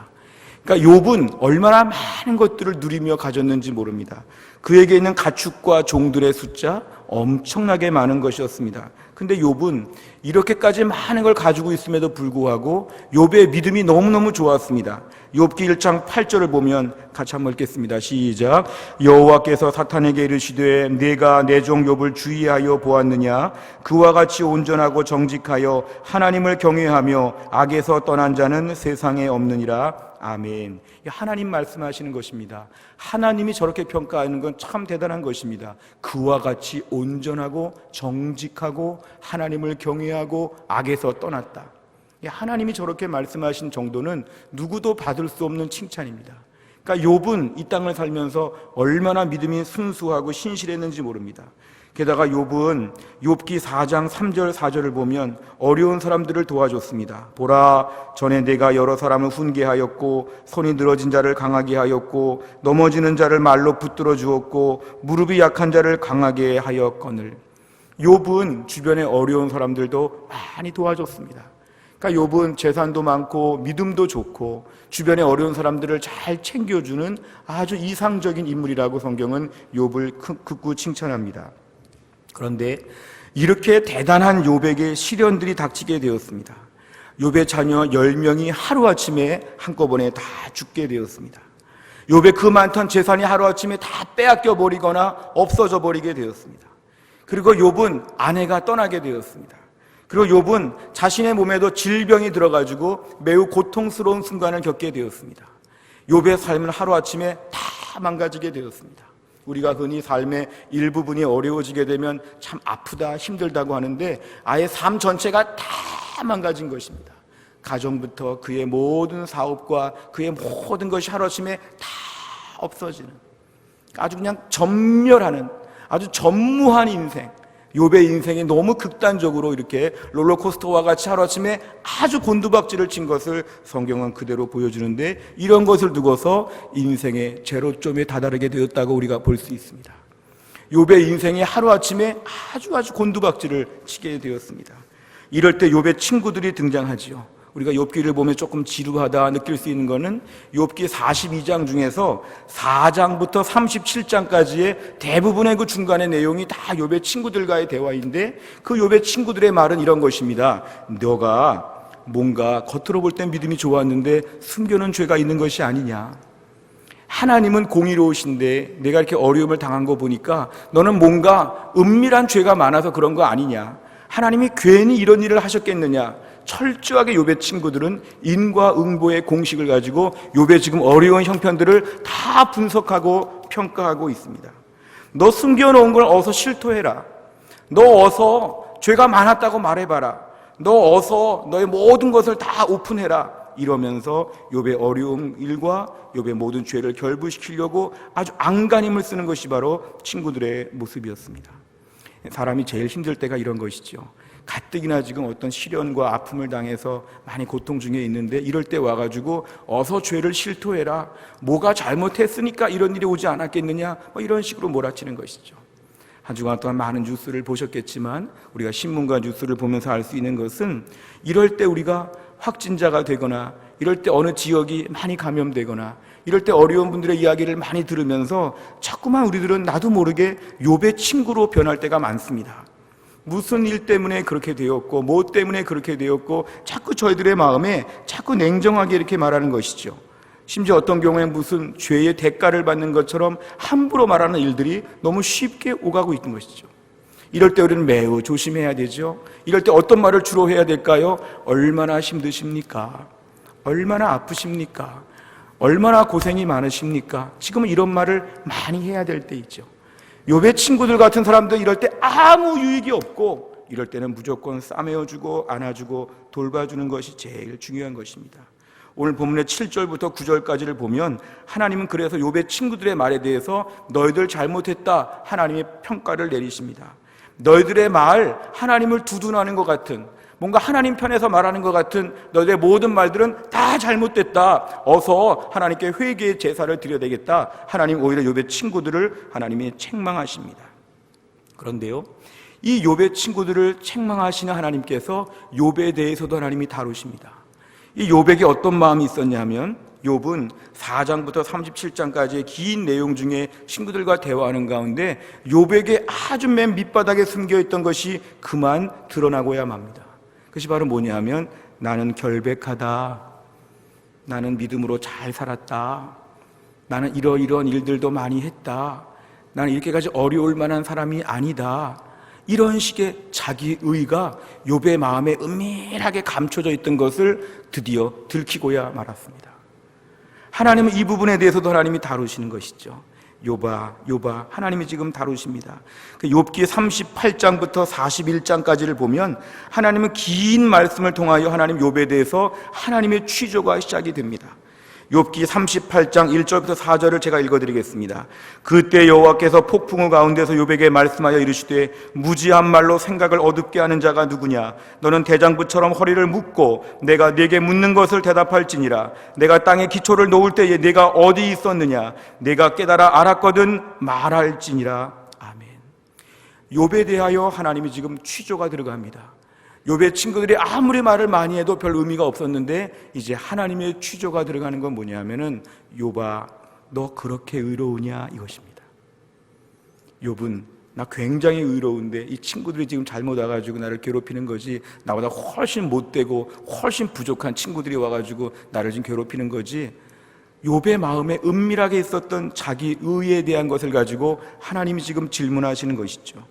그러니까 욥은 얼마나 많은 것들을 누리며 가졌는지 모릅니다. 그에게 있는 가축과 종들의 숫자 엄청나게 많은 것이었습니다. 근데 욥은 이렇게까지 많은 걸 가지고 있음에도 불구하고 욥의 믿음이 너무너무 좋았습니다. 욥기 1장 8절을 보면 같이 한번 읽겠습니다. 시작. 여호와께서 사탄에게 이르시되 내가 내 종 욥을 주의하여 보았느냐? 그와 같이 온전하고 정직하여 하나님을 경외하며 악에서 떠난 자는 세상에 없느니라. 아멘. 하나님 말씀하시는 것입니다. 하나님이 저렇게 평가하는 건 참 대단한 것입니다. 그와 같이 온전하고 정직하고 하나님을 경외하고 악에서 떠났다. 하나님이 저렇게 말씀하신 정도는 누구도 받을 수 없는 칭찬입니다. 그러니까 욥은 이 땅을 살면서 얼마나 믿음이 순수하고 신실했는지 모릅니다. 게다가 욥은 욥기 4장 3절 4절을 보면 어려운 사람들을 도와줬습니다. 보라, 전에 내가 여러 사람을 훈계하였고 손이 늘어진 자를 강하게 하였고 넘어지는 자를 말로 붙들어 주었고 무릎이 약한 자를 강하게 하였거늘. 욥은 주변에 어려운 사람들도 많이 도와줬습니다. 그러니까 욥은 재산도 많고 믿음도 좋고 주변에 어려운 사람들을 잘 챙겨주는 아주 이상적인 인물이라고 성경은 욥을 극구 칭찬합니다. 그런데 이렇게 대단한 욥에게 시련들이 닥치게 되었습니다. 욥의 자녀 10명이 하루아침에 한꺼번에 다 죽게 되었습니다. 욥의 그 많던 재산이 하루아침에 다 빼앗겨 버리거나 없어져 버리게 되었습니다. 그리고 욥은 아내가 떠나게 되었습니다. 그리고 욥은 자신의 몸에도 질병이 들어가지고 매우 고통스러운 순간을 겪게 되었습니다. 욥의 삶은 하루아침에 다 망가지게 되었습니다. 우리가 흔히 삶의 일부분이 어려워지게 되면 참 아프다, 힘들다고 하는데 아예 삶 전체가 다 망가진 것입니다. 가정부터 그의 모든 사업과 그의 모든 것이 하루아침에 다 없어지는, 아주 그냥 전멸하는 아주 전무한 인생, 욥의 인생이 너무 극단적으로 이렇게 롤러코스터와 같이 하루아침에 아주 곤두박질을 친 것을 성경은 그대로 보여주는데, 이런 것을 두고서 인생의 제로점에 다다르게 되었다고 우리가 볼 수 있습니다. 욥의 인생이 하루아침에 아주 곤두박질을 치게 되었습니다. 이럴 때 욥의 친구들이 등장하지요. 우리가 욥기를 보면 조금 지루하다 느낄 수 있는 것은 욥기 42장 중에서 4장부터 37장까지의 대부분의 그 중간의 내용이 다 욥의 친구들과의 대화인데, 그 욥의 친구들의 말은 이런 것입니다. 너가 뭔가 겉으로 볼 땐 믿음이 좋았는데 숨겨놓은 죄가 있는 것이 아니냐. 하나님은 공의로우신데 내가 이렇게 어려움을 당한 거 보니까 너는 뭔가 은밀한 죄가 많아서 그런 거 아니냐. 하나님이 괜히 이런 일을 하셨겠느냐. 철저하게 욥의 친구들은 인과응보의 공식을 가지고 욥의 지금 어려운 형편들을 다 분석하고 평가하고 있습니다. 너 숨겨놓은 걸 어서 실토해라. 너 어서 죄가 많았다고 말해봐라. 너 어서 너의 모든 것을 다 오픈해라. 이러면서 욥의 어려운 일과 욥의 모든 죄를 결부시키려고 아주 안간힘을 쓰는 것이 바로 친구들의 모습이었습니다. 사람이 제일 힘들 때가 이런 것이죠. 가뜩이나 지금 어떤 시련과 아픔을 당해서 많이 고통 중에 있는데, 이럴 때 와가지고 어서 죄를 실토해라. 뭐가 잘못했으니까 이런 일이 오지 않았겠느냐, 이런 식으로 몰아치는 것이죠. 한 주간 동안 많은 뉴스를 보셨겠지만 우리가 신문과 뉴스를 보면서 알 수 있는 것은, 이럴 때 우리가 확진자가 되거나 이럴 때 어느 지역이 많이 감염되거나 이럴 때 어려운 분들의 이야기를 많이 들으면서 자꾸만 우리들은 나도 모르게 욥의 친구로 변할 때가 많습니다. 무슨 일 때문에 그렇게 되었고 뭐 때문에 그렇게 되었고 자꾸 저희들의 마음에 자꾸 냉정하게 이렇게 말하는 것이죠. 심지어 어떤 경우에 무슨 죄의 대가를 받는 것처럼 함부로 말하는 일들이 너무 쉽게 오가고 있는 것이죠. 이럴 때 우리는 매우 조심해야 되죠. 이럴 때 어떤 말을 주로 해야 될까요? 얼마나 힘드십니까? 얼마나 아프십니까? 얼마나 고생이 많으십니까? 지금은 이런 말을 많이 해야 될 때 있죠. 욥의 친구들 같은 사람들 이럴 때 아무 유익이 없고, 이럴 때는 무조건 싸매어주고 안아주고 돌봐주는 것이 제일 중요한 것입니다. 오늘 본문의 7절부터 9절까지를 보면 하나님은 그래서 욥의 친구들의 말에 대해서 너희들 잘못했다, 하나님의 평가를 내리십니다. 너희들의 말, 하나님을 두둔하는 것 같은, 뭔가 하나님 편에서 말하는 것 같은 너희들의 모든 말들은 다 잘못됐다. 어서 하나님께 회개의 제사를 드려야 되겠다. 하나님 오히려 욥의 친구들을 하나님이 책망하십니다. 그런데요, 이 욥의 친구들을 책망하시는 하나님께서 욥에 대해서도 하나님이 다루십니다. 이 욥에게 어떤 마음이 있었냐면 욥은 4장부터 37장까지의 긴 내용 중에 친구들과 대화하는 가운데 욥에게 아주 맨 밑바닥에 숨겨있던 것이 그만 드러나고야 맙니다. 그것이 바로 뭐냐면 나는 결백하다, 나는 믿음으로 잘 살았다, 나는 이러이러한 일들도 많이 했다, 나는 이렇게까지 어려울 만한 사람이 아니다, 이런 식의 자기의가 욥의 마음에 은밀하게 감춰져 있던 것을 드디어 들키고야 말았습니다. 하나님은 이 부분에 대해서도 하나님이 다루시는 것이죠. 욥아, 하나님이 지금 다루십니다. 욥기 38장부터 41장까지를 보면 하나님은 긴 말씀을 통하여 하나님 욥에 대해서 하나님의 취조가 시작이 됩니다. 욥기 38장 1절부터 4절을 제가 읽어드리겠습니다. 그때 여호와께서 폭풍우 가운데서 욥에게 말씀하여 이르시되 무지한 말로 생각을 어둡게 하는 자가 누구냐? 너는 대장부처럼 허리를 묶고 내가 네게 묻는 것을 대답할지니라. 내가 땅에 기초를 놓을 때에 네가 어디 있었느냐? 내가 깨달아 알았거든 말할지니라. 아멘. 욥에 대하여 하나님이 지금 취조가 들어갑니다. 욥의 친구들이 아무리 말을 많이 해도 별 의미가 없었는데 이제 하나님의 취조가 들어가는 건 뭐냐면은 욥아, 너 그렇게 의로우냐 이것입니다. 욥은 나 굉장히 의로운데 이 친구들이 지금 잘못 와가지고 나를 괴롭히는 거지, 나보다 훨씬 못되고 훨씬 부족한 친구들이 와가지고 나를 지금 괴롭히는 거지, 욥의 마음에 은밀하게 있었던 자기 의에 대한 것을 가지고 하나님이 지금 질문하시는 것이죠.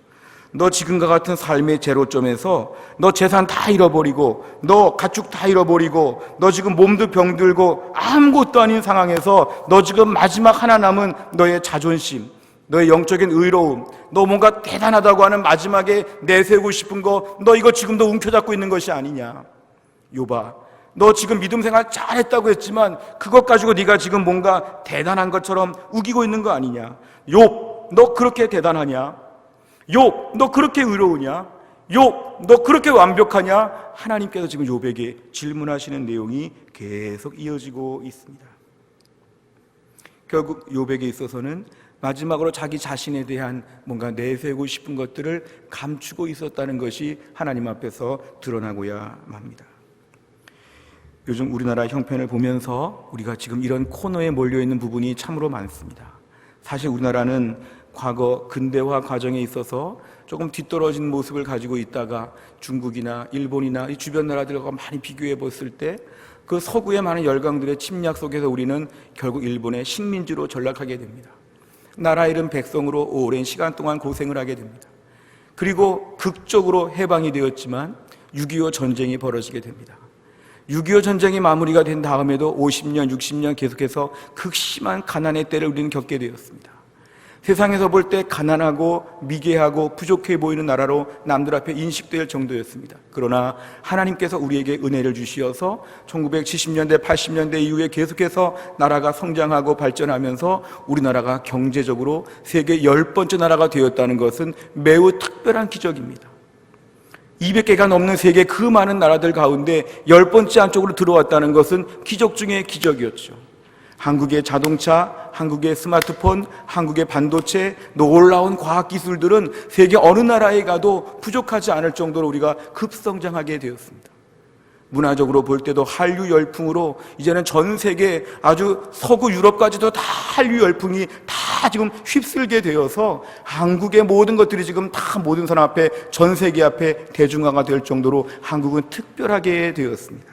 너 지금과 같은 삶의 제로점에서 너 재산 다 잃어버리고 너 가축 다 잃어버리고 너 지금 몸도 병들고 아무것도 아닌 상황에서 너 지금 마지막 하나 남은 너의 자존심, 너의 영적인 의로움, 너 뭔가 대단하다고 하는 마지막에 내세우고 싶은 거, 너 이거 지금도 움켜잡고 있는 것이 아니냐? 욥아, 너 지금 믿음 생활 잘했다고 했지만 그것 가지고 네가 지금 뭔가 대단한 것처럼 우기고 있는 거 아니냐? 욥, 너 그렇게 대단하냐? 욥, 너 그렇게 의로우냐? 욥, 너 그렇게 완벽하냐? 하나님께서 지금 욥에게 질문하시는 내용이 계속 이어지고 있습니다. 결국 욥에게 있어서는 마지막으로 자기 자신에 대한 뭔가 내세우고 싶은 것들을 감추고 있었다는 것이 하나님 앞에서 드러나고야 맙니다. 요즘 우리나라 형편을 보면서 우리가 지금 이런 코너에 몰려있는 부분이 참으로 많습니다. 사실 우리나라는 과거 근대화 과정에 있어서 조금 뒤떨어진 모습을 가지고 있다가 중국이나 일본이나 이 주변 나라들과 많이 비교해 봤을 때 그 서구의 많은 열강들의 침략 속에서 우리는 결국 일본의 식민지로 전락하게 됩니다. 나라 잃은 백성으로 오랜 시간 동안 고생을 하게 됩니다. 그리고 극적으로 해방이 되었지만 6.25 전쟁이 벌어지게 됩니다. 6.25 전쟁이 마무리가 된 다음에도 50년, 60년 계속해서 극심한 가난의 때를 우리는 겪게 되었습니다. 세상에서 볼 때 가난하고 미개하고 부족해 보이는 나라로 남들 앞에 인식될 정도였습니다. 그러나 하나님께서 우리에게 은혜를 주시어서 1970년대, 80년대 이후에 계속해서 나라가 성장하고 발전하면서 우리나라가 경제적으로 세계 10번째 나라가 되었다는 것은 매우 특별한 기적입니다. 200개가 넘는 세계 그 많은 나라들 가운데 10번째 안쪽으로 들어왔다는 것은 기적 중의 기적이었죠. 한국의 자동차, 한국의 스마트폰, 한국의 반도체, 놀라운 과학기술들은 세계 어느 나라에 가도 부족하지 않을 정도로 우리가 급성장하게 되었습니다. 문화적으로 볼 때도 한류 열풍으로 이제는 전 세계 아주 서구 유럽까지도 다 한류 열풍이 다 지금 휩쓸게 되어서 한국의 모든 것들이 지금 다 모든 사람 앞에, 전 세계 앞에 대중화가 될 정도로 한국은 특별하게 되었습니다.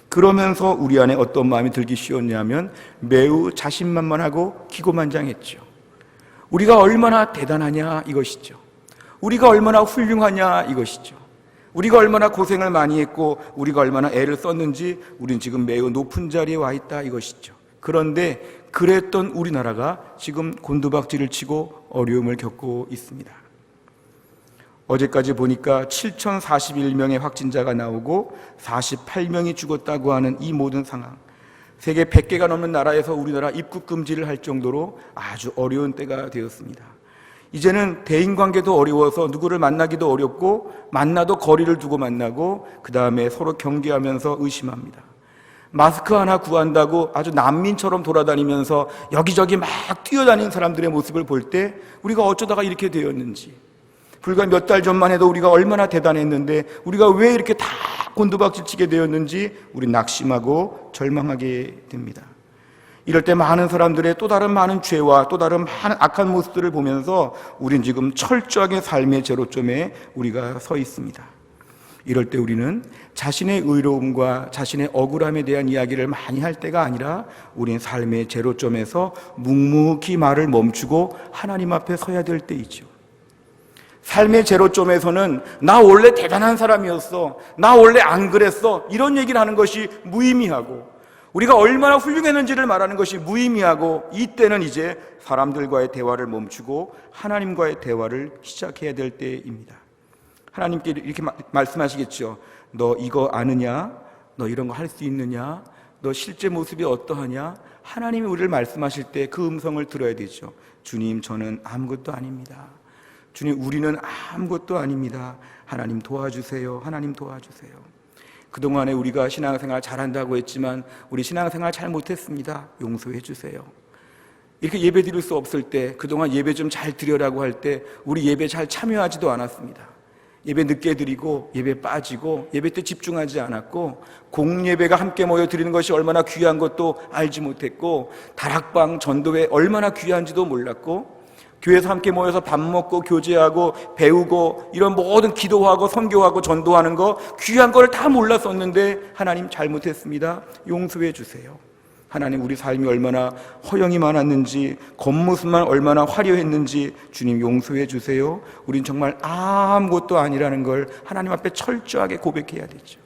그러면서 우리 안에 어떤 마음이 들기 쉬웠냐면 매우 자신만만하고 기고만장했죠. 우리가 얼마나 대단하냐 이것이죠. 우리가 얼마나 훌륭하냐 이것이죠. 우리가 얼마나 고생을 많이 했고 우리가 얼마나 애를 썼는지 우린 지금 매우 높은 자리에 와 있다 이것이죠. 그런데 그랬던 우리나라가 지금 곤두박질을 치고 어려움을 겪고 있습니다. 어제까지 보니까 7,041명의 확진자가 나오고 48명이 죽었다고 하는 이 모든 상황, 세계 100개가 넘는 나라에서 우리나라 입국 금지를 할 정도로 아주 어려운 때가 되었습니다. 이제는 대인관계도 어려워서 누구를 만나기도 어렵고 만나도 거리를 두고 만나고 그 다음에 서로 경계하면서 의심합니다. 마스크 하나 구한다고 아주 난민처럼 돌아다니면서 여기저기 막 뛰어다니는 사람들의 모습을 볼 때 우리가 어쩌다가 이렇게 되었는지, 불과 몇 달 전만 해도 우리가 얼마나 대단했는데 우리가 왜 이렇게 다 곤두박질치게 되었는지 우리 낙심하고 절망하게 됩니다. 이럴 때 많은 사람들의 또 다른 많은 죄와 또 다른 많은 악한 모습들을 보면서 우린 지금 철저하게 삶의 제로점에 우리가 서 있습니다. 이럴 때 우리는 자신의 의로움과 자신의 억울함에 대한 이야기를 많이 할 때가 아니라 우린 삶의 제로점에서 묵묵히 말을 멈추고 하나님 앞에 서야 될 때이죠. 삶의 제로점에서는 나 원래 대단한 사람이었어, 나 원래 안 그랬어, 이런 얘기를 하는 것이 무의미하고, 우리가 얼마나 훌륭했는지를 말하는 것이 무의미하고, 이때는 이제 사람들과의 대화를 멈추고 하나님과의 대화를 시작해야 될 때입니다. 하나님께 이렇게 말씀하시겠죠. 너 이거 아느냐? 너 이런 거 할 수 있느냐? 너 실제 모습이 어떠하냐? 하나님이 우리를 말씀하실 때 그 음성을 들어야 되죠. 주님, 저는 아무것도 아닙니다. 주님, 우리는 아무것도 아닙니다. 하나님 도와주세요. 하나님 도와주세요. 그동안에 우리가 신앙생활 잘한다고 했지만 우리 신앙생활 잘 못했습니다. 용서해 주세요. 이렇게 예배 드릴 수 없을 때, 그동안 예배 좀 잘 드려라고 할 때 우리 예배 잘 참여하지도 않았습니다. 예배 늦게 드리고 예배 빠지고 예배 때 집중하지 않았고, 공예배가 함께 모여 드리는 것이 얼마나 귀한 것도 알지 못했고, 다락방 전도회 얼마나 귀한지도 몰랐고, 교회에서 함께 모여서 밥 먹고 교제하고 배우고 이런 모든 기도하고 선교하고 전도하는 거 귀한 걸 다 몰랐었는데 하나님 잘못했습니다. 용서해 주세요. 하나님, 우리 삶이 얼마나 허영이 많았는지, 겉모습만 얼마나 화려했는지 주님 용서해 주세요. 우린 정말 아무것도 아니라는 걸 하나님 앞에 철저하게 고백해야 되죠.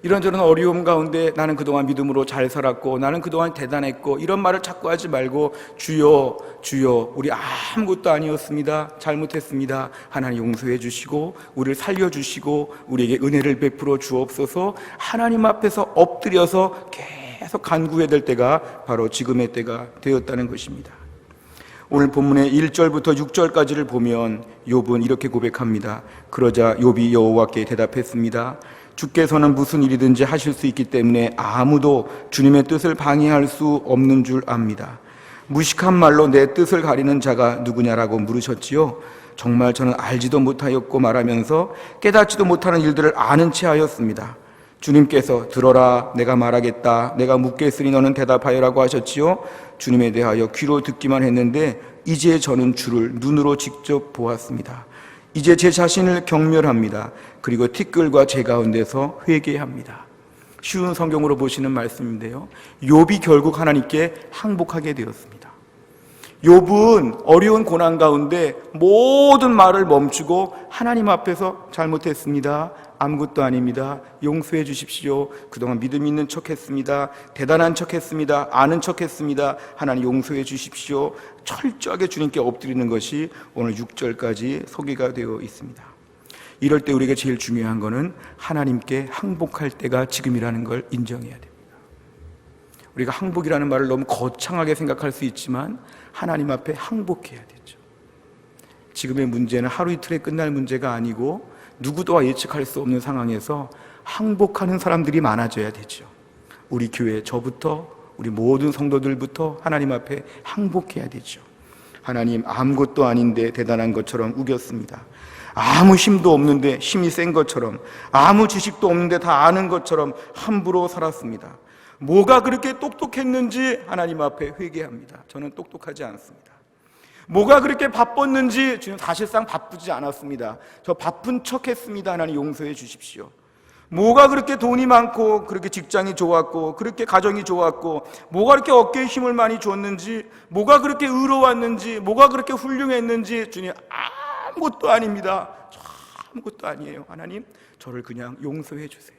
이런저런 어려움 가운데 나는 그동안 믿음으로 잘 살았고, 나는 그동안 대단했고, 이런 말을 자꾸 하지 말고 주여 주여 우리 아무것도 아니었습니다. 잘못했습니다. 하나님 용서해 주시고 우리를 살려주시고 우리에게 은혜를 베풀어 주옵소서. 하나님 앞에서 엎드려서 계속 간구해야 될 때가 바로 지금의 때가 되었다는 것입니다. 오늘 본문의 1절부터 6절까지를 보면 욥은 이렇게 고백합니다. 그러자 욥이 여호와께 대답했습니다. 주께서는 무슨 일이든지 하실 수 있기 때문에 아무도 주님의 뜻을 방해할 수 없는 줄 압니다. 무식한 말로 내 뜻을 가리는 자가 누구냐라고 물으셨지요. 정말 저는 알지도 못하였고 말하면서 깨닫지도 못하는 일들을 아는 채 하였습니다. 주님께서 들어라, 내가 말하겠다, 내가 묻겠으니 너는 대답하여라고 하셨지요. 주님에 대하여 귀로 듣기만 했는데 이제 저는 주를 눈으로 직접 보았습니다. 이제 제 자신을 경멸합니다. 그리고 티끌과 제 가운데서 회개합니다. 쉬운 성경으로 보시는 말씀인데요, 욥이 결국 하나님께 항복하게 되었습니다. 욥은 어려운 고난 가운데 모든 말을 멈추고 하나님 앞에서 잘못했습니다. 아무것도 아닙니다. 용서해 주십시오. 그동안 믿음 있는 척했습니다. 대단한 척했습니다. 아는 척했습니다. 하나님 용서해 주십시오. 철저하게 주님께 엎드리는 것이 오늘 6절까지 소개가 되어 있습니다. 이럴 때 우리에게 제일 중요한 것은 하나님께 항복할 때가 지금이라는 걸 인정해야 됩니다. 우리가 항복이라는 말을 너무 거창하게 생각할 수 있지만 하나님 앞에 항복해야 되죠. 지금의 문제는 하루 이틀에 끝날 문제가 아니고 누구도 예측할 수 없는 상황에서 항복하는 사람들이 많아져야 되죠. 우리 교회, 저부터 우리 모든 성도들부터 하나님 앞에 항복해야 되죠. 하나님, 아무것도 아닌데 대단한 것처럼 우겼습니다. 아무 힘도 없는데 힘이 센 것처럼, 아무 지식도 없는데 다 아는 것처럼 함부로 살았습니다. 뭐가 그렇게 똑똑했는지 하나님 앞에 회개합니다. 저는 똑똑하지 않습니다. 뭐가 그렇게 바빴는지 지금 사실상 바쁘지 않았습니다. 저 바쁜 척했습니다. 하나님 용서해 주십시오. 뭐가 그렇게 돈이 많고 그렇게 직장이 좋았고 그렇게 가정이 좋았고 뭐가 그렇게 어깨에 힘을 많이 줬는지, 뭐가 그렇게 의로웠는지, 뭐가 그렇게 훌륭했는지 주님 아무것도 아닙니다. 저 아무것도 아니에요. 하나님 저를 그냥 용서해 주세요.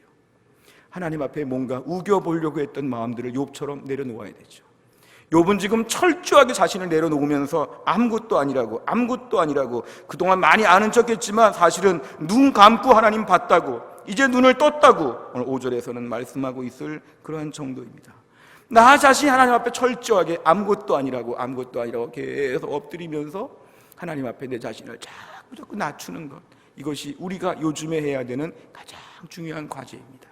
하나님 앞에 뭔가 우겨보려고 했던 마음들을 욥처럼 내려놓아야 되죠. 욥은 지금 철저하게 자신을 내려놓으면서 아무것도 아니라고 그동안 많이 아는 척했지만 사실은 눈 감고 하나님 봤다고, 이제 눈을 떴다고 오늘 5절에서는 말씀하고 있을 그러한 정도입니다. 나 자신이 하나님 앞에 철저하게 아무것도 아니라고 계속 엎드리면서 하나님 앞에 내 자신을 자꾸 낮추는 것, 이것이 우리가 요즘에 해야 되는 가장 중요한 과제입니다.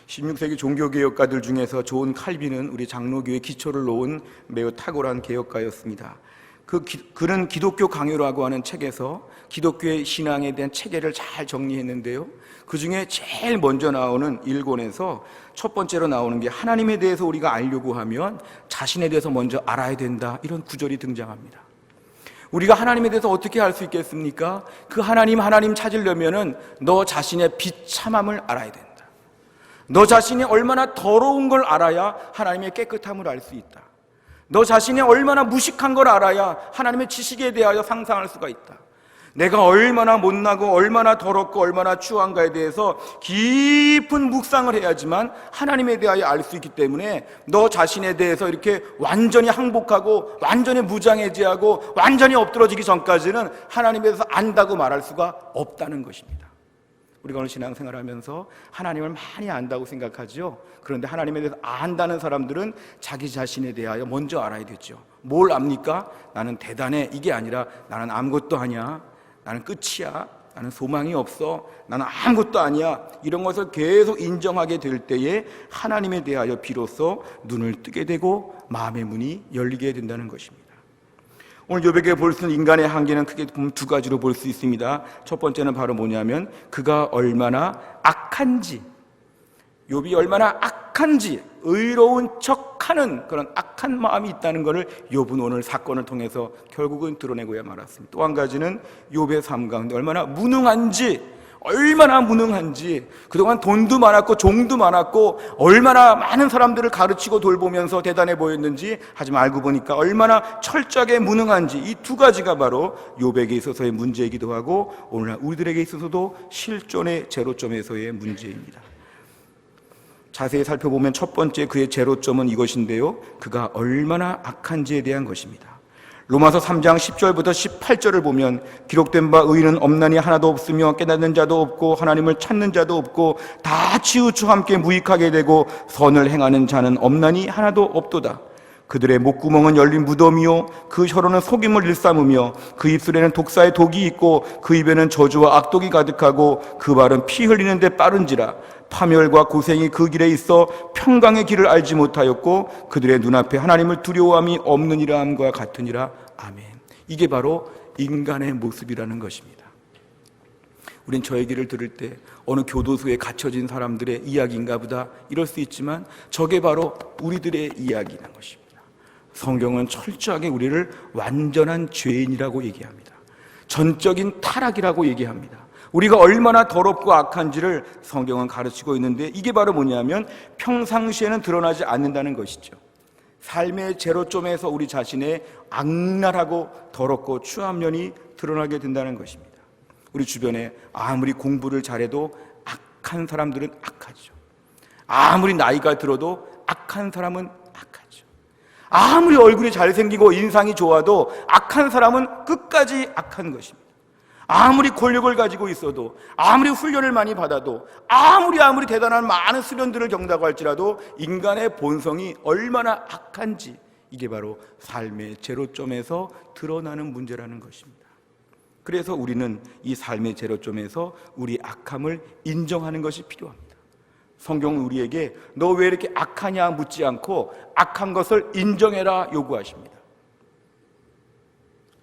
16세기 종교개혁가들 중에서 존 칼빈은 우리 장로교의 기초를 놓은 매우 탁월한 개혁가였습니다. 그는 기독교 강요라고 하는 책에서 기독교의 신앙에 대한 체계를 잘 정리했는데요. 그 중에 제일 먼저 나오는 1권에서 첫 번째로 나오는 게 하나님에 대해서 우리가 알려고 하면 자신에 대해서 먼저 알아야 된다, 이런 구절이 등장합니다. 우리가 하나님에 대해서 어떻게 알 수 있겠습니까? 그 하나님 찾으려면은 너 자신의 비참함을 알아야 된다. 너 자신이 얼마나 더러운 걸 알아야 하나님의 깨끗함을 알 수 있다. 너 자신이 얼마나 무식한 걸 알아야 하나님의 지식에 대하여 상상할 수가 있다. 내가 얼마나 못나고 얼마나 더럽고 얼마나 추한가에 대해서 깊은 묵상을 해야지만 하나님에 대하여 알 수 있기 때문에 너 자신에 대해서 이렇게 완전히 항복하고 완전히 무장해제하고 완전히 엎드러지기 전까지는 하나님에 대해서 안다고 말할 수가 없다는 것입니다. 우리가 오늘 신앙생활을 하면서 하나님을 많이 안다고 생각하죠. 그런데 하나님에 대해서 안다는 사람들은 자기 자신에 대하여 먼저 알아야 되죠. 뭘 압니까? 나는 대단해, 이게 아니라 나는 아무것도 아니야, 나는 끝이야, 나는 소망이 없어, 나는 아무것도 아니야, 이런 것을 계속 인정하게 될 때에 하나님에 대하여 비로소 눈을 뜨게 되고 마음의 문이 열리게 된다는 것입니다. 오늘 욥에게 볼 수 있는 인간의 한계는 크게 보면 두 가지로 볼 수 있습니다. 첫 번째는 바로 뭐냐면 그가 얼마나 악한지, 욥이 얼마나 악한지, 의로운 척하는 그런 악한 마음이 있다는 것을 욥은 오늘 사건을 통해서 결국은 드러내고야 말았습니다. 또 한 가지는 욥의 삶 가운데 얼마나 무능한지, 그동안 돈도 많았고 종도 많았고 얼마나 많은 사람들을 가르치고 돌보면서 대단해 보였는지, 하지만 알고 보니까 얼마나 철저하게 무능한지, 이 두 가지가 바로 욥에게 있어서의 문제이기도 하고 오늘날 우리들에게 있어서도 실존의 제로점에서의 문제입니다. 자세히 살펴보면 첫 번째 그의 제로점은 이것인데요, 그가 얼마나 악한지에 대한 것입니다. 로마서 3장 10절부터 18절을 보면 기록된 바 의인은 없나니 하나도 없으며 깨닫는 자도 없고 하나님을 찾는 자도 없고 다 치우쳐 함께 무익하게 되고 선을 행하는 자는 없나니 하나도 없도다. 그들의 목구멍은 열린 무덤이요 그 혀로는 속임을 일삼으며 그 입술에는 독사의 독이 있고 그 입에는 저주와 악독이 가득하고 그 발은 피 흘리는 데 빠른지라. 파멸과 고생이 그 길에 있어 평강의 길을 알지 못하였고 그들의 눈앞에 하나님을 두려워함이 없느니라 함과 같으니라. 아멘. 이게 바로 인간의 모습이라는 것입니다. 우린 저 얘기를 들을 때 어느 교도소에 갇혀진 사람들의 이야기인가 보다 이럴 수 있지만 저게 바로 우리들의 이야기라는 것입니다. 성경은 철저하게 우리를 완전한 죄인이라고 얘기합니다. 전적인 타락이라고 얘기합니다. 우리가 얼마나 더럽고 악한지를 성경은 가르치고 있는데 이게 바로 뭐냐면 평상시에는 드러나지 않는다는 것이죠. 삶의 제로점에서 우리 자신의 악랄하고 더럽고 추한 면이 드러나게 된다는 것입니다. 우리 주변에 아무리 공부를 잘해도 악한 사람들은 악하죠. 아무리 나이가 들어도 악한 사람은 악하죠. 아무리 얼굴이 잘생기고 인상이 좋아도 악한 사람은 끝까지 악한 것입니다. 아무리 권력을 가지고 있어도, 아무리 훈련을 많이 받아도, 아무리 대단한 많은 수련들을 겪는다고 할지라도 인간의 본성이 얼마나 악한지, 이게 바로 삶의 제로점에서 드러나는 문제라는 것입니다. 그래서 우리는 이 삶의 제로점에서 우리 악함을 인정하는 것이 필요합니다. 성경은 우리에게 너 왜 이렇게 악하냐 묻지 않고 악한 것을 인정해라 요구하십니다.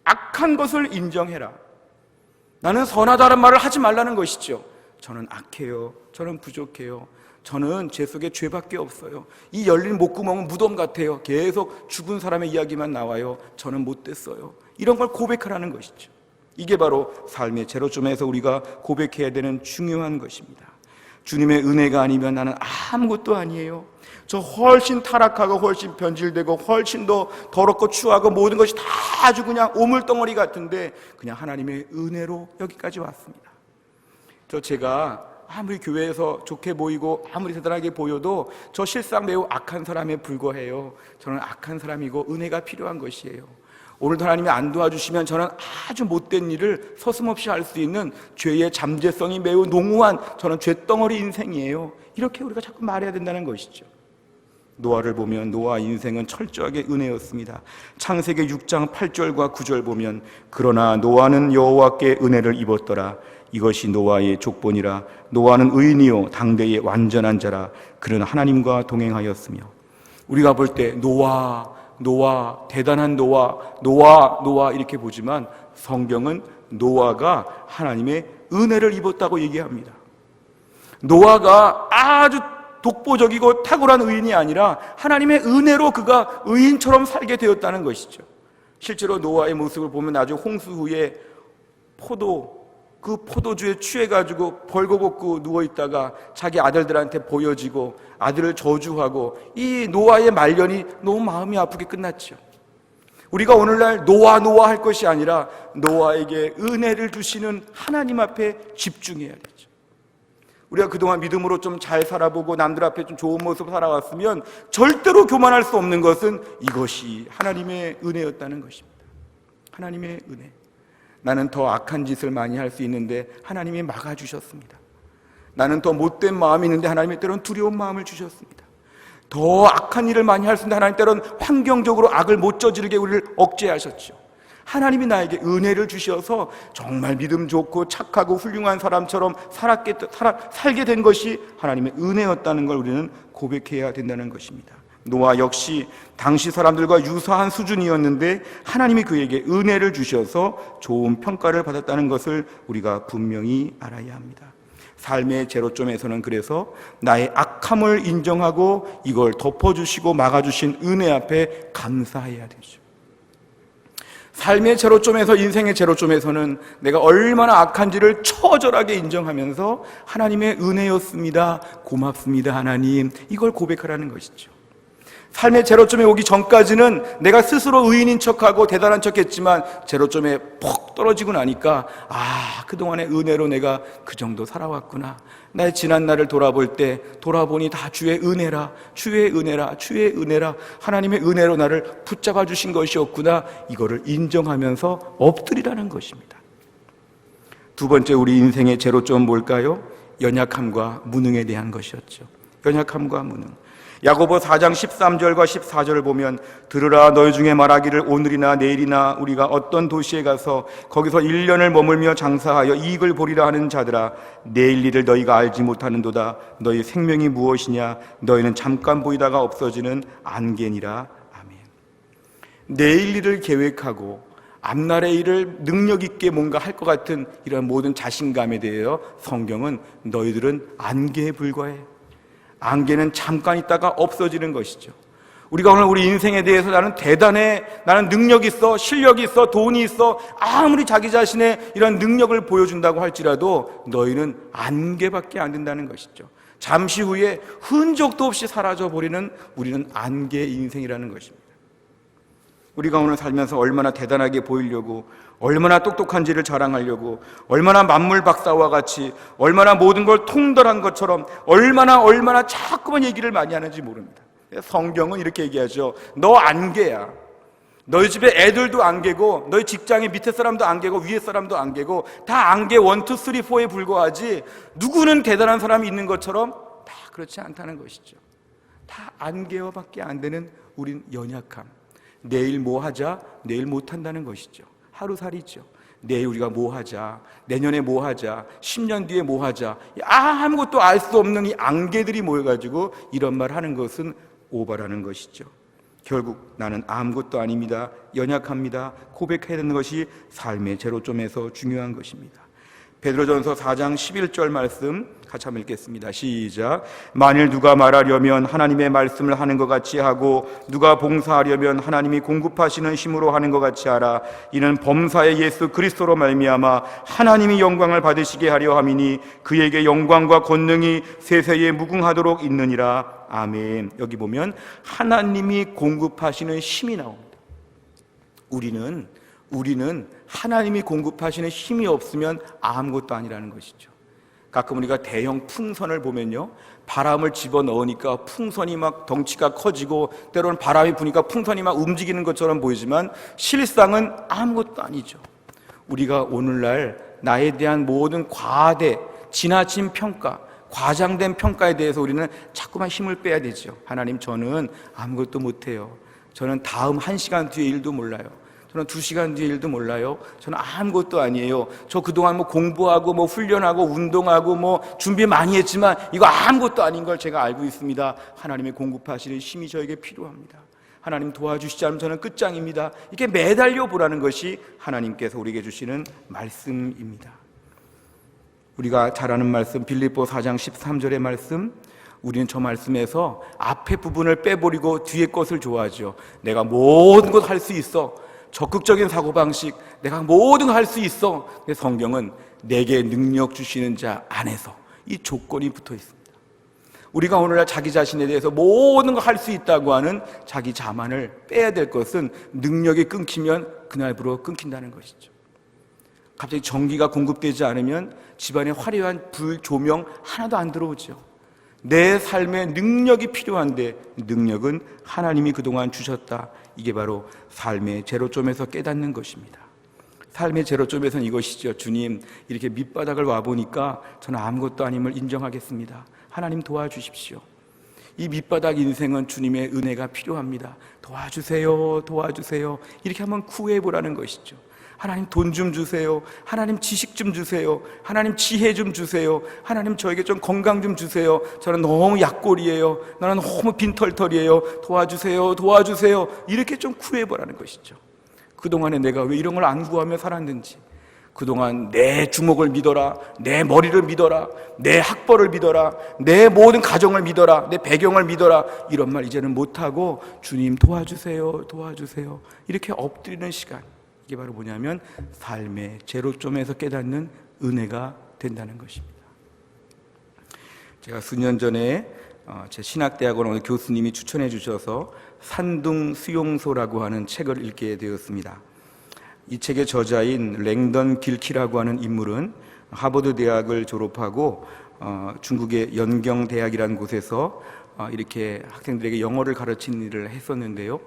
악한 것을 인정해라. 나는 선하다는 말을 하지 말라는 것이죠. 저는 악해요. 저는 부족해요. 저는 제 속에 죄밖에 없어요. 이 열린 목구멍은 무덤 같아요. 계속 죽은 사람의 이야기만 나와요. 저는 못됐어요. 이런 걸 고백하라는 것이죠. 이게 바로 삶의 제로점에서 우리가 고백해야 되는 중요한 것입니다. 주님의 은혜가 아니면 나는 아무것도 아니에요. 저 훨씬 타락하고 훨씬 변질되고 훨씬 더 더럽고 추하고 모든 것이 다 아주 그냥 오물덩어리 같은데 그냥 하나님의 은혜로 여기까지 왔습니다. 제가 아무리 교회에서 좋게 보이고 아무리 대단하게 보여도 저 실상 매우 악한 사람에 불과해요. 저는 악한 사람이고 은혜가 필요한 것이에요. 오늘도 하나님이 안 도와주시면 저는 아주 못된 일을 서슴없이 할 수 있는 죄의 잠재성이 매우 농후한 저는 죄덩어리 인생이에요. 이렇게 우리가 자꾸 말해야 된다는 것이죠. 노아를 보면 노아 인생은 철저하게 은혜였습니다. 창세기 6장 8절과 9절 보면 그러나 노아는 여호와께 은혜를 입었더라. 이것이 노아의 족본이라. 노아는 의인이요 당대의 완전한 자라. 그는 하나님과 동행하였으며. 우리가 볼 때 노아, 대단한 노아 이렇게 보지만 성경은 노아가 하나님의 은혜를 입었다고 얘기합니다. 노아가 아주 독보적이고 탁월한 의인이 아니라 하나님의 은혜로 그가 의인처럼 살게 되었다는 것이죠. 실제로 노아의 모습을 보면 나중에 홍수 후에 그 포도주에 취해가지고 벌거벗고 누워있다가 자기 아들들한테 보여지고 아들을 저주하고 이 노아의 말년이 너무 마음이 아프게 끝났죠. 우리가 오늘날 노아 할 것이 아니라 노아에게 은혜를 주시는 하나님 앞에 집중해야 되죠. 우리가 그동안 믿음으로 좀 잘 살아보고 남들 앞에 좀 좋은 모습 살아왔으면 절대로 교만할 수 없는 것은 이것이 하나님의 은혜였다는 것입니다. 하나님의 은혜. 나는 더 악한 짓을 많이 할 수 있는데 하나님이 막아주셨습니다. 나는 더 못된 마음이 있는데 하나님이 때로는 두려운 마음을 주셨습니다. 더 악한 일을 많이 할 수 있는데 하나님 때로는 환경적으로 악을 못 저지르게 우리를 억제하셨죠. 하나님이 나에게 은혜를 주셔서 정말 믿음 좋고 착하고 훌륭한 사람처럼 살게 된 것이 하나님의 은혜였다는 걸 우리는 고백해야 된다는 것입니다. 노아 역시 당시 사람들과 유사한 수준이었는데 하나님이 그에게 은혜를 주셔서 좋은 평가를 받았다는 것을 우리가 분명히 알아야 합니다. 삶의 제로점에서는 그래서 나의 악함을 인정하고 이걸 덮어주시고 막아주신 은혜 앞에 감사해야 되죠. 삶의 제로점에서, 인생의 제로점에서는 내가 얼마나 악한지를 처절하게 인정하면서 하나님의 은혜였습니다, 고맙습니다 하나님, 이걸 고백하라는 것이죠. 삶의 제로점에 오기 전까지는 내가 스스로 의인인 척하고 대단한 척했지만 제로점에 퍽 떨어지고 나니까 그동안의 은혜로 내가 그 정도 살아왔구나. 나의 지난 날을 돌아보니 다 주의 은혜라, 주의 은혜라, 주의 은혜라, 하나님의 은혜로 나를 붙잡아 주신 것이었구나. 이거를 인정하면서 엎드리라는 것입니다. 두 번째 우리 인생의 제로점은 뭘까요? 연약함과 무능에 대한 것이었죠. 연약함과 무능. 야고보 4장 13절과 14절을 보면 들으라 너희 중에 말하기를 오늘이나 내일이나 우리가 어떤 도시에 가서 거기서 1년을 머물며 장사하여 이익을 보리라 하는 자들아 내일 일을 너희가 알지 못하는도다. 너희 생명이 무엇이냐 너희는 잠깐 보이다가 없어지는 안개니라. 아멘. 내일 일을 계획하고 앞날의 일을 능력 있게 뭔가 할 것 같은 이런 모든 자신감에 대하여 성경은 너희들은 안개에 불과해. 안개는 잠깐 있다가 없어지는 것이죠. 우리가 오늘 우리 인생에 대해서 나는 대단해, 나는 능력이 있어, 실력이 있어, 돈이 있어, 아무리 자기 자신의 이런 능력을 보여준다고 할지라도 너희는 안개밖에 안 된다는 것이죠. 잠시 후에 흔적도 없이 사라져버리는 우리는 안개 인생이라는 것입니다. 우리가 오늘 살면서 얼마나 대단하게 보이려고, 얼마나 똑똑한지를 자랑하려고, 얼마나 만물 박사와 같이, 얼마나 모든 걸 통달한 것처럼 얼마나 자꾸만 얘기를 많이 하는지 모릅니다. 성경은 이렇게 얘기하죠. 너 안개야. 너희 집에 애들도 안개고, 너희 직장의 밑에 사람도 안개고, 위에 사람도 안개고, 다 안개 1, 2, 3, 4에 불과하지 누구는 대단한 사람이 있는 것처럼 다 그렇지 않다는 것이죠. 다 안개와밖에 안 되는 우린 연약함. 내일 뭐 하자? 내일 못 한다는 것이죠. 하루살이죠. 내일 우리가 뭐 하자? 내년에 뭐 하자? 10년 뒤에 뭐 하자? 아무것도 알 수 없는 이 안개들이 모여가지고 이런 말 하는 것은 오바라는 것이죠. 결국 나는 아무것도 아닙니다, 연약합니다, 고백해야 되는 것이 삶의 제로점에서 중요한 것입니다. 베드로전서 4장 11절 말씀 같이 한번 읽겠습니다. 시작. 만일 누가 말하려면 하나님의 말씀을 하는 것 같이 하고 누가 봉사하려면 하나님이 공급하시는 힘으로 하는 것 같이 하라. 이는 범사의 예수 그리스도로 말미암아 하나님이 영광을 받으시게 하려 함이니 그에게 영광과 권능이 세세에 무궁하도록 있느니라. 아멘. 여기 보면 하나님이 공급하시는 힘이 나옵니다. 우리는 하나님이 공급하시는 힘이 없으면 아무것도 아니라는 것이죠. 가끔 우리가 대형 풍선을 보면요, 바람을 집어넣으니까 풍선이 막 덩치가 커지고 때로는 바람이 부니까 풍선이 막 움직이는 것처럼 보이지만 실상은 아무것도 아니죠. 우리가 오늘날 나에 대한 모든 과대, 지나친 평가, 과장된 평가에 대해서 우리는 자꾸만 힘을 빼야 되죠. 하나님, 저는 아무것도 못해요. 저는 다음 1시간 뒤의 일도 몰라요. 저는 2시간 뒤의 일도 몰라요. 저는 아무것도 아니에요. 저 그동안 공부하고 훈련하고 운동하고 준비 많이 했지만 이거 아무것도 아닌 걸 제가 알고 있습니다. 하나님의 공급하시는 힘이 저에게 필요합니다. 하나님 도와주시지 않으면 저는 끝장입니다. 이렇게 매달려 보라는 것이 하나님께서 우리에게 주시는 말씀입니다. 우리가 잘 아는 말씀 빌립보 4장 13절의 말씀, 우리는 저 말씀에서 앞에 부분을 빼버리고 뒤에 것을 좋아하죠. 내가 모든 것 할 수 있어. 적극적인 사고방식, 내가 모든 걸 할 수 있어. 근데 성경은 내게 능력 주시는 자 안에서 이 조건이 붙어 있습니다. 우리가 오늘날 자기 자신에 대해서 모든 걸 할 수 있다고 하는 자기 자만을 빼야 될 것은 능력이 끊기면 그날부로 끊긴다는 것이죠. 갑자기 전기가 공급되지 않으면 집안에 화려한 불 조명 하나도 안 들어오죠. 내 삶에 능력이 필요한데 능력은 하나님이 그동안 주셨다. 이게 바로 삶의 제로점에서 깨닫는 것입니다. 삶의 제로점에서는 이것이죠. 주님, 이렇게 밑바닥을 와보니까 저는 아무것도 아님을 인정하겠습니다. 하나님 도와주십시오. 이 밑바닥 인생은 주님의 은혜가 필요합니다. 도와주세요, 도와주세요. 이렇게 한번 구해보라는 것이죠. 하나님 돈 좀 주세요. 하나님 지식 좀 주세요. 하나님 지혜 좀 주세요. 하나님 저에게 좀 건강 좀 주세요. 저는 너무 약골이에요. 나는 너무 빈털털이에요. 도와주세요, 도와주세요. 이렇게 좀 구해보라는 것이죠. 그동안에 내가 왜 이런 걸 안 구하며 살았는지, 그동안 내 주먹을 믿어라, 내 머리를 믿어라, 내 학벌을 믿어라, 내 모든 가정을 믿어라, 내 배경을 믿어라, 이런 말 이제는 못하고 주님 도와주세요, 도와주세요. 이렇게 엎드리는 시간, 이게 바로 뭐냐면 삶의 제로점에서 깨닫는 은혜가 된다는 것입니다. 제가 수년 전에 제 신학대학원 어느 교수님이 추천해 주셔서 산둥수용소라고 하는 책을 읽게 되었습니다. 이 책의 저자인 랭던 길키라고 하는 인물은 하버드 대학을 졸업하고 중국의 연경대학이라는 곳에서 이렇게 학생들에게 영어를 가르치는 일을 했었는데요.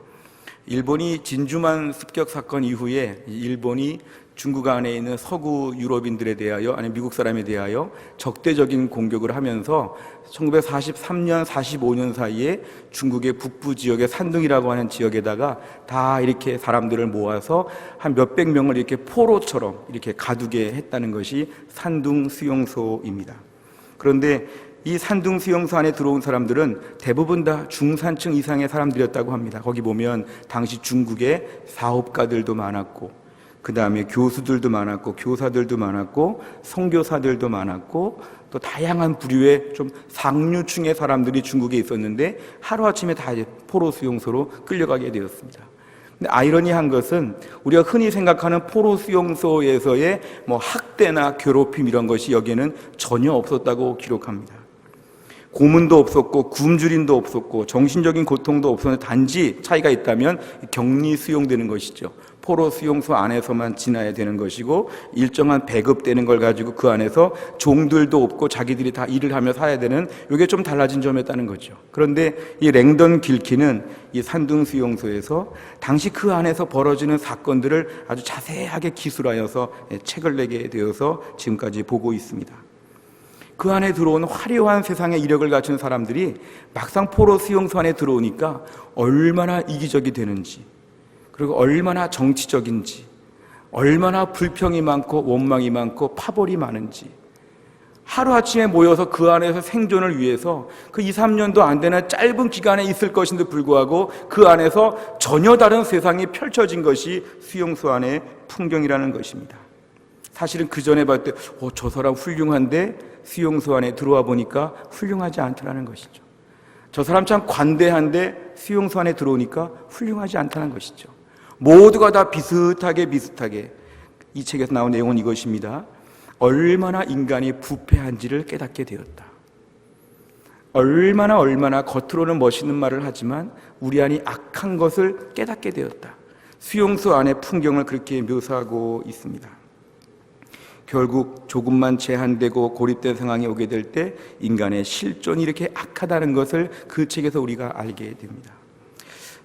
일본이 진주만 습격 사건 이후에 일본이 중국 안에 있는 서구 유럽인들에 대하여 아니 미국 사람에 대하여 적대적인 공격을 하면서 1943년, 45년 사이에 중국의 북부 지역의 산둥이라고 하는 지역에다가 다 이렇게 사람들을 모아서 한 몇백 명을 이렇게 포로처럼 이렇게 가두게 했다는 것이 산둥 수용소입니다. 그런데 이 산둥 수용소 안에 들어온 사람들은 대부분 다 중산층 이상의 사람들이었다고 합니다. 거기 보면 당시 중국의 사업가들도 많았고, 그 다음에 교수들도 많았고, 교사들도 많았고, 선교사들도 많았고, 또 다양한 부류의 좀 상류층의 사람들이 중국에 있었는데 하루아침에 다 이제 포로 수용소로 끌려가게 되었습니다. 근데 아이러니한 것은 우리가 흔히 생각하는 포로 수용소에서의 뭐 학대나 괴롭힘 이런 것이 여기에는 전혀 없었다고 기록합니다. 고문도 없었고 굶주림도 없었고 정신적인 고통도 없었는데 단지 차이가 있다면 격리 수용되는 것이죠. 포로 수용소 안에서만 지나야 되는 것이고 일정한 배급되는 걸 가지고 그 안에서 종들도 없고 자기들이 다 일을 하며 살아야 되는, 이게 좀 달라진 점이었다는 거죠. 그런데 이 랭던 길키는 이 산둥 수용소에서 당시 그 안에서 벌어지는 사건들을 아주 자세하게 기술하여서 책을 내게 되어서 지금까지 보고 있습니다. 그 안에 들어온 화려한 세상의 이력을 갖춘 사람들이 막상 포로 수용소 안에 들어오니까 얼마나 이기적이 되는지, 그리고 얼마나 정치적인지, 얼마나 불평이 많고 원망이 많고 파벌이 많은지, 하루아침에 모여서 그 안에서 생존을 위해서 그 2, 3년도 안 되는 짧은 기간에 있을 것인데 불구하고 그 안에서 전혀 다른 세상이 펼쳐진 것이 수용소 안의 풍경이라는 것입니다. 사실은 그 전에 봤을 때 저 사람 훌륭한데 수용소 안에 들어와 보니까 훌륭하지 않더라는 것이죠. 저 사람 참 관대한데 수용소 안에 들어오니까 훌륭하지 않다는 것이죠. 모두가 다 비슷하게 이 책에서 나온 내용은 이것입니다. 얼마나 인간이 부패한지를 깨닫게 되었다. 얼마나 겉으로는 멋있는 말을 하지만 우리 안이 악한 것을 깨닫게 되었다. 수용소 안의 풍경을 그렇게 묘사하고 있습니다. 결국 조금만 제한되고 고립된 상황이 오게 될 때 인간의 실존이 이렇게 악하다는 것을 그 책에서 우리가 알게 됩니다.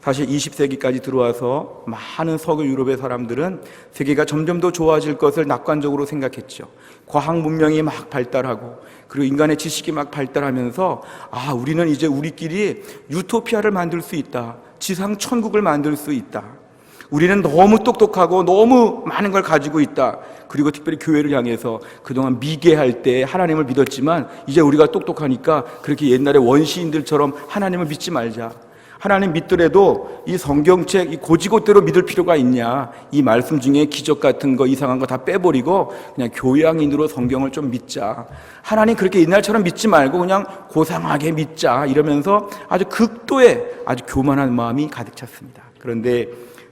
사실 20세기까지 들어와서 많은 서구 유럽의 사람들은 세계가 점점 더 좋아질 것을 낙관적으로 생각했죠. 과학 문명이 막 발달하고 그리고 인간의 지식이 막 발달하면서 우리는 이제 우리끼리 유토피아를 만들 수 있다. 지상 천국을 만들 수 있다. 우리는 너무 똑똑하고 너무 많은 걸 가지고 있다. 그리고 특별히 교회를 향해서 그동안 미개할 때 하나님을 믿었지만 이제 우리가 똑똑하니까 그렇게 옛날에 원시인들처럼 하나님을 믿지 말자. 하나님 믿더라도 이 성경책 이 고지고대로 믿을 필요가 있냐? 이 말씀 중에 기적 같은 거 이상한 거 다 빼버리고 그냥 교양인으로 성경을 좀 믿자. 하나님 그렇게 옛날처럼 믿지 말고 그냥 고상하게 믿자. 이러면서 아주 극도의 아주 교만한 마음이 가득 찼습니다. 그런데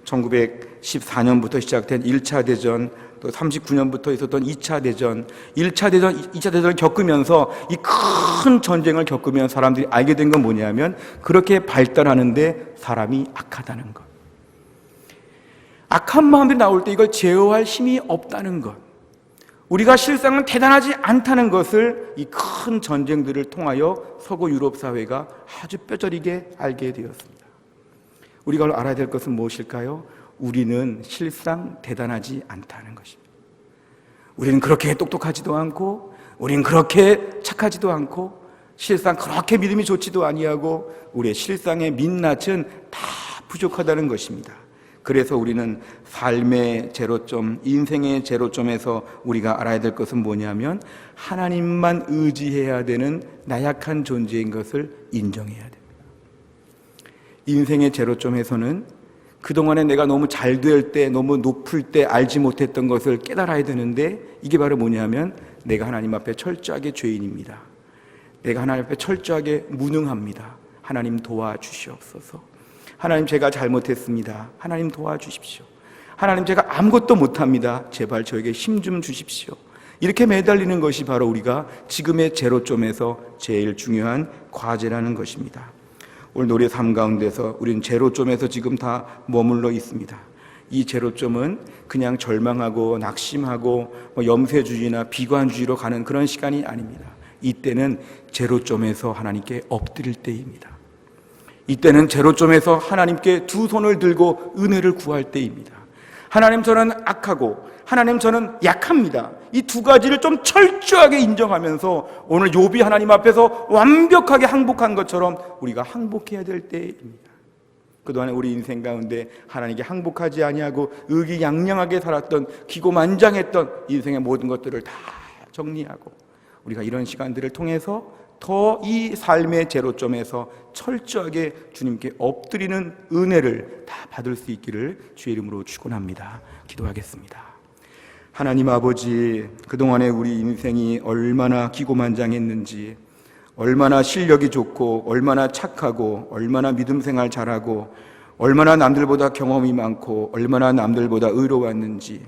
1914년부터 시작된 1차 대전, 또 39년부터 있었던 2차 대전, 1차 대전, 2차 대전을 겪으면서 이 큰 전쟁을 겪으면 사람들이 알게 된 건 뭐냐면 그렇게 발달하는데 사람이 악하다는 것. 악한 마음이 나올 때 이걸 제어할 힘이 없다는 것. 우리가 실상은 대단하지 않다는 것을 이 큰 전쟁들을 통하여 서구 유럽 사회가 아주 뼈저리게 알게 되었습니다. 우리가 알아야 될 것은 무엇일까요? 우리는 실상 대단하지 않다는 것입니다. 우리는 그렇게 똑똑하지도 않고 우리는 그렇게 착하지도 않고 실상 그렇게 믿음이 좋지도 아니하고 우리의 실상의 민낯은 다 부족하다는 것입니다. 그래서 우리는 삶의 제로점, 인생의 제로점에서 우리가 알아야 될 것은 뭐냐면 하나님만 의지해야 되는 나약한 존재인 것을 인정해야 됩니다. 인생의 제로점에서는 그동안에 내가 너무 잘 될 때, 너무 높을 때 알지 못했던 것을 깨달아야 되는데 이게 바로 뭐냐면 내가 하나님 앞에 철저하게 죄인입니다. 내가 하나님 앞에 철저하게 무능합니다. 하나님 도와주시옵소서. 하나님 제가 잘못했습니다. 하나님 도와주십시오. 하나님 제가 아무것도 못합니다. 제발 저에게 힘 좀 주십시오. 이렇게 매달리는 것이 바로 우리가 지금의 제로점에서 제일 중요한 과제라는 것입니다. 오늘 노래 삶 가운데서 우리는 제로점에서 지금 다 머물러 있습니다. 이 제로점은 그냥 절망하고 낙심하고 염세주의나 비관주의로 가는 그런 시간이 아닙니다. 이때는 제로점에서 하나님께 엎드릴 때입니다. 이때는 제로점에서 하나님께 두 손을 들고 은혜를 구할 때입니다. 하나님 저는 악하고 하나님 저는 약합니다. 이 두 가지를 좀 철저하게 인정하면서 오늘 욥이 하나님 앞에서 완벽하게 항복한 것처럼 우리가 항복해야 될 때입니다. 그동안 우리 인생 가운데 하나님께 항복하지 아니하고 의기양양하게 살았던 기고만장했던 인생의 모든 것들을 다 정리하고 우리가 이런 시간들을 통해서 더 이 삶의 제로점에서 철저하게 주님께 엎드리는 은혜를 다 받을 수 있기를 주의 이름으로 축원합니다. 기도하겠습니다. 하나님 아버지, 그동안에 우리 인생이 얼마나 기고만장했는지, 얼마나 실력이 좋고 얼마나 착하고 얼마나 믿음 생활 잘하고 얼마나 남들보다 경험이 많고 얼마나 남들보다 의로웠는지,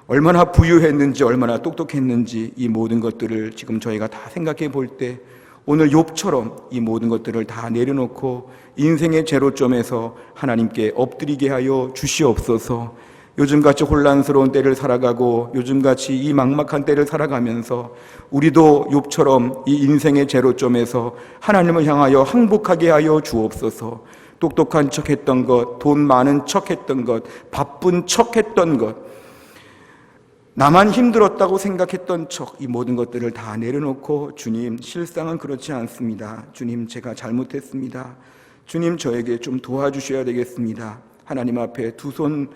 얼마나 부유했는지 얼마나 똑똑했는지 이 모든 것들을 지금 저희가 다 생각해 볼 때 오늘 욥처럼 이 모든 것들을 다 내려놓고 인생의 제로점에서 하나님께 엎드리게 하여 주시옵소서. 요즘같이 혼란스러운 때를 살아가고 요즘같이 이 막막한 때를 살아가면서 우리도 욥처럼 이 인생의 제로점에서 하나님을 향하여 항복하게 하여 주옵소서. 똑똑한 척했던 것, 돈 많은 척했던 것, 바쁜 척했던 것, 나만 힘들었다고 생각했던 척, 이 모든 것들을 다 내려놓고 주님, 실상은 그렇지 않습니다. 주님, 제가 잘못했습니다. 주님, 저에게 좀 도와주셔야 되겠습니다. 하나님 앞에 두 손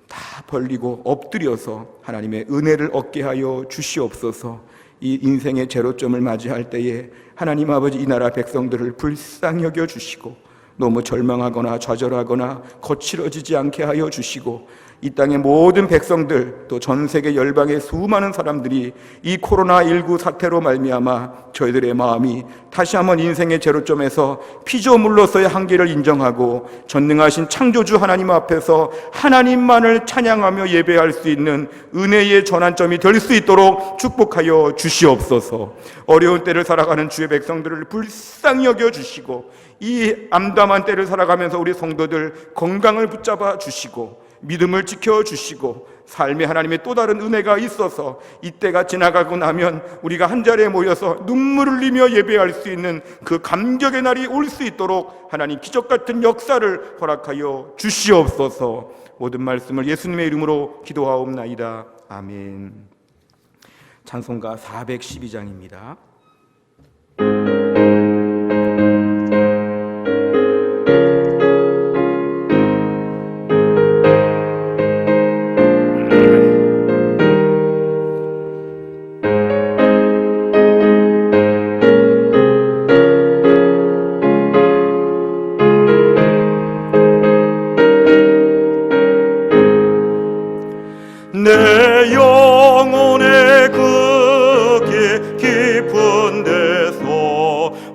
다 벌리고 엎드려서 하나님의 은혜를 얻게 하여 주시옵소서. 이 인생의 제로점을 맞이할 때에 하나님 아버지 이 나라 백성들을 불쌍히 여겨 주시고 너무 절망하거나 좌절하거나 거칠어지지 않게 하여 주시고 이 땅의 모든 백성들 또 전 세계 열방의 수많은 사람들이 이 코로나19 사태로 말미암아 저희들의 마음이 다시 한번 인생의 제로점에서 피조물로서의 한계를 인정하고 전능하신 창조주 하나님 앞에서 하나님만을 찬양하며 예배할 수 있는 은혜의 전환점이 될 수 있도록 축복하여 주시옵소서. 어려운 때를 살아가는 주의 백성들을 불쌍히 여겨주시고 이 암담한 때를 살아가면서 우리 성도들 건강을 붙잡아 주시고 믿음을 지켜주시고 삶에 하나님의 또 다른 은혜가 있어서 이때가 지나가고 나면 우리가 한자리에 모여서 눈물을 흘리며 예배할 수 있는 그 감격의 날이 올 수 있도록 하나님 기적같은 역사를 허락하여 주시옵소서. 모든 말씀을 예수님의 이름으로 기도하옵나이다. 아멘. 찬송가 412장입니다.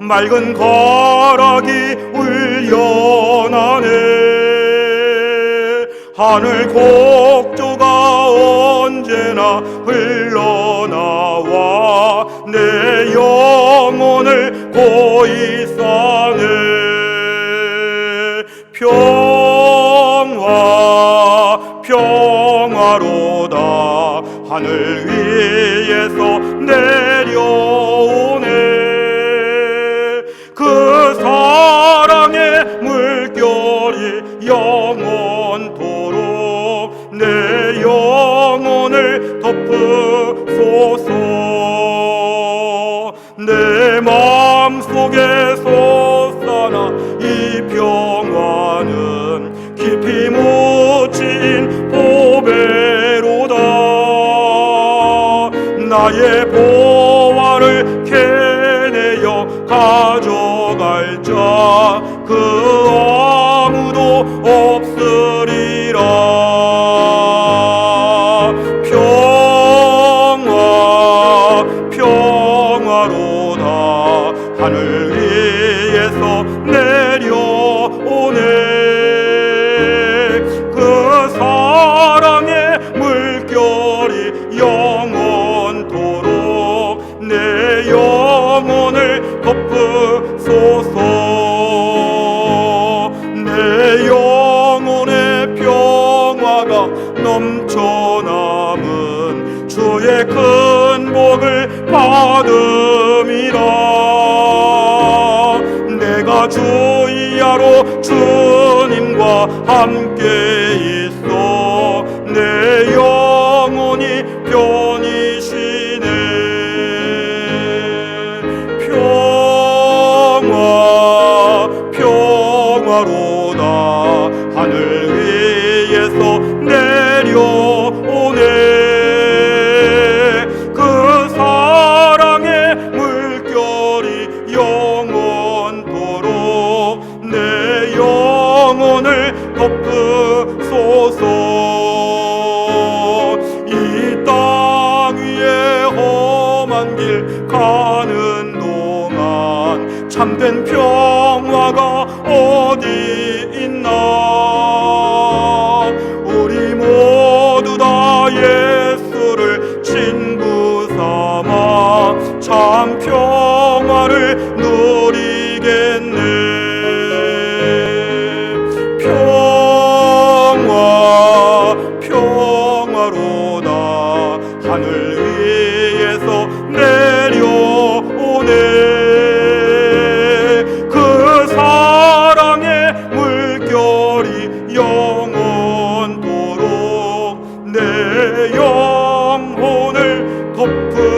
맑은 가락이 울려나네. 하늘 곡조가 언제나 흘러나와 내 영혼을 고이 싸네. 평화로다 하늘 위에서 내려오네. 그 사랑의 물결이 영원토록 내 영혼을 덮으소서. 내 마음속에 솟아나 이 평화는 깊이 묻힌 보배로다. 나의 보화를 캐내어 가져갈 자 그 아무도 없으리라. 평화로다 하늘 위에서 내려오네. 그 사랑의 물결이 영원토록 내 영혼을 덮으소서. 내 영혼의 평화가 넘쳐남은 주의 큰 복을 받음이라. 내가 주야로 주님과 함께 있어 내 영혼이 편이시네. 평화로다 하늘 위에서 내려오네. 그 사랑의 물결이 영원토록 내 영혼을 덮으소서. 이 땅 위에 험한 길 가는 동안 참된 평화가 어디 있나. 우리 모두 다 예수를 친구 삼아 참 평화를 누리겠네. 평화로다 하늘 위에서 내려오네. 그 사랑의 물결이 영원토록 내 영혼을 덮으소서.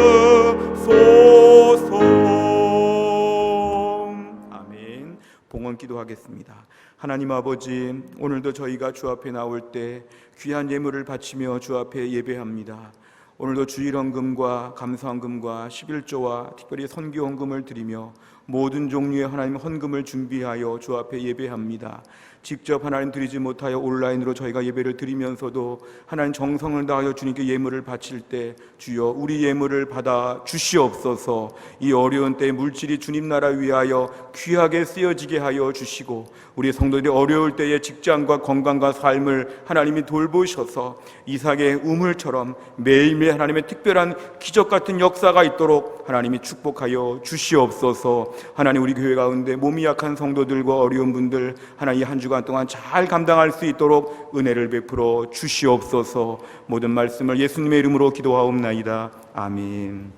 아멘. 봉헌 기도하겠습니다. 하나님 아버지, 오늘도 저희가 주 앞에 나올 때 귀한 예물을 바치며 주 앞에 예배합니다. 오늘도 주일헌금과 감사헌금과 11조와 특별히 선교헌금을 드리며 모든 종류의 하나님 헌금을 준비하여 주 앞에 예배합니다. 직접 하나님 드리지 못하여 온라인으로 저희가 예배를 드리면서도 하나님 정성을 다하여 주님께 예물을 바칠 때 주여 우리 예물을 받아 주시옵소서. 이 어려운 때에 물질이 주님 나라 위하여 귀하게 쓰여지게 하여 주시고 우리 성도들이 어려울 때에 직장과 건강과 삶을 하나님이 돌보셔서 이삭의 우물처럼 매일매일 하나님의 특별한 기적 같은 역사가 있도록 하나님이 축복하여 주시옵소서. 하나님 우리 교회 가운데 몸이 약한 성도들과 어려운 분들 하나님 이 한 주간 동안 잘 감당할 수 있도록 은혜를 베풀어 주시옵소서. 모든 말씀을 예수님의 이름으로 기도하옵나이다. 아멘.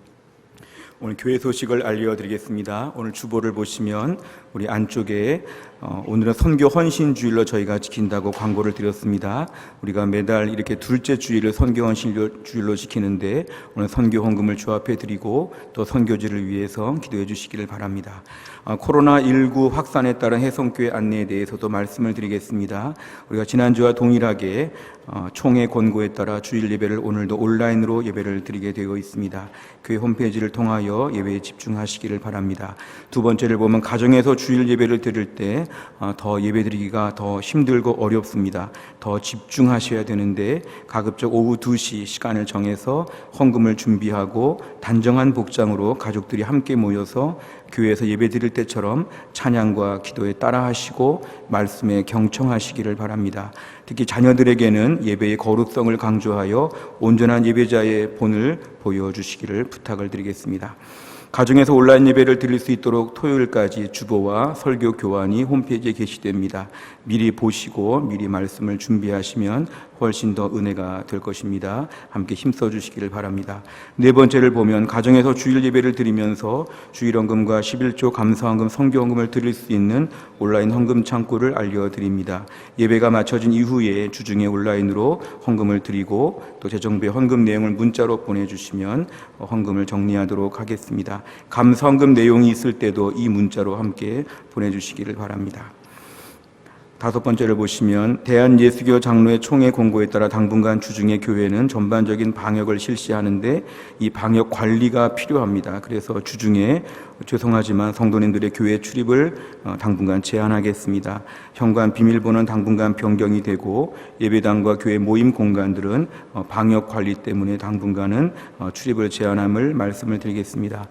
오늘 교회 소식을 알려드리겠습니다. 오늘 주보를 보시면 우리 안쪽에 오늘은 선교 헌신 주일로 저희가 지킨다고 광고를 드렸습니다. 우리가 매달 이렇게 둘째 주일을 선교 헌신 주일로 지키는데 오늘 선교 헌금을 주 앞에 드리고 또 선교지를 위해서 기도해 주시기를 바랍니다. 코로나19 확산에 따른 해성교회 안내에 대해서도 말씀을 드리겠습니다. 우리가 지난주와 동일하게 총회 권고에 따라 주일 예배를 오늘도 온라인으로 예배를 드리게 되어 있습니다. 교회 홈페이지를 통하여 예배에 집중하시기를 바랍니다. 두 번째를 보면 가정에서 주일 예배를 드릴 때 더 예배드리기가 더 힘들고 어렵습니다. 더 집중하셔야 되는데 가급적 오후 2시 시간을 정해서 헌금을 준비하고 단정한 복장으로 가족들이 함께 모여서 교회에서 예배드릴 때처럼 찬양과 기도에 따라하시고 말씀에 경청하시기를 바랍니다. 특히 자녀들에게는 예배의 거룩성을 강조하여 온전한 예배자의 본을 보여주시기를 부탁을 드리겠습니다. 가정에서 온라인 예배를 드릴 수 있도록 토요일까지 주보와 설교 교환이 홈페이지에 게시됩니다. 미리 보시고 미리 말씀을 준비하시면 훨씬 더 은혜가 될 것입니다. 함께 힘써 주시기를 바랍니다. 네 번째를 보면 가정에서 주일 예배를 드리면서 주일헌금과 11조 감사헌금, 성교헌금을 드릴 수 있는 온라인 헌금 창구를 알려드립니다. 예배가 마쳐진 이후에 주중에 온라인으로 헌금을 드리고 또 재정부의 헌금 내용을 문자로 보내주시면 헌금을 정리하도록 하겠습니다. 감사헌금 내용이 있을 때도 이 문자로 함께 보내주시기를 바랍니다. 다섯 번째를 보시면 대한예수교 장로회 총회 공고에 따라 당분간 주중에 교회는 전반적인 방역을 실시하는데 이 방역 관리가 필요합니다. 그래서 주중에 죄송하지만 성도님들의 교회 출입을 당분간 제한하겠습니다. 현관 비밀번호는 당분간 변경이 되고 예배당과 교회 모임 공간들은 방역 관리 때문에 당분간은 출입을 제한함을 말씀을 드리겠습니다.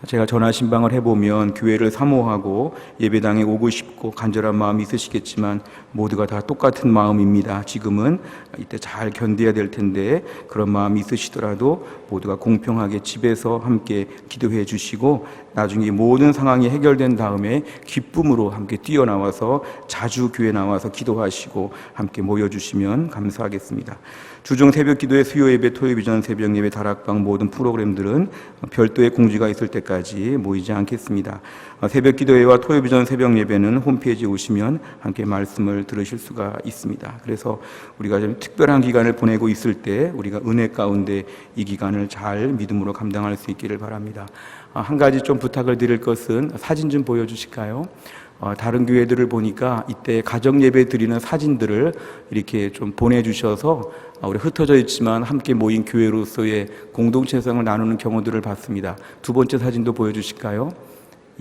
제가 전화 신방을 해보면 교회를 사모하고 예배당에 오고 싶고 간절한 마음이 있으시겠지만 모두가 다 똑같은 마음입니다. 지금은 이때 잘 견뎌야 될 텐데 그런 마음이 있으시더라도 모두가 공평하게 집에서 함께 기도해 주시고 나중에 모든 상황이 해결된 다음에 기쁨으로 함께 뛰어나와서 자주 교회 나와서 기도하시고 함께 모여주시면 감사하겠습니다. 주중 새벽 기도회, 수요 예배, 토요 비전 새벽 예배, 다락방 모든 프로그램들은 별도의 공지가 있을 때까지 모이지 않겠습니다. 새벽 기도회와 토요 비전 새벽 예배는 홈페이지에 오시면 함께 말씀을 들으실 수가 있습니다. 그래서 우리가 좀 특별한 기간을 보내고 있을 때 우리가 은혜 가운데 이 기간을 잘 믿음으로 감당할 수 있기를 바랍니다. 한 가지 좀 부탁을 드릴 것은 사진 좀 보여주실까요? 다른 교회들을 보니까 이때 가정 예배 드리는 사진들을 이렇게 좀 보내주셔서 우리 흩어져 있지만 함께 모인 교회로서의 공동체성을 나누는 경우들을 봤습니다. 두 번째 사진도 보여주실까요?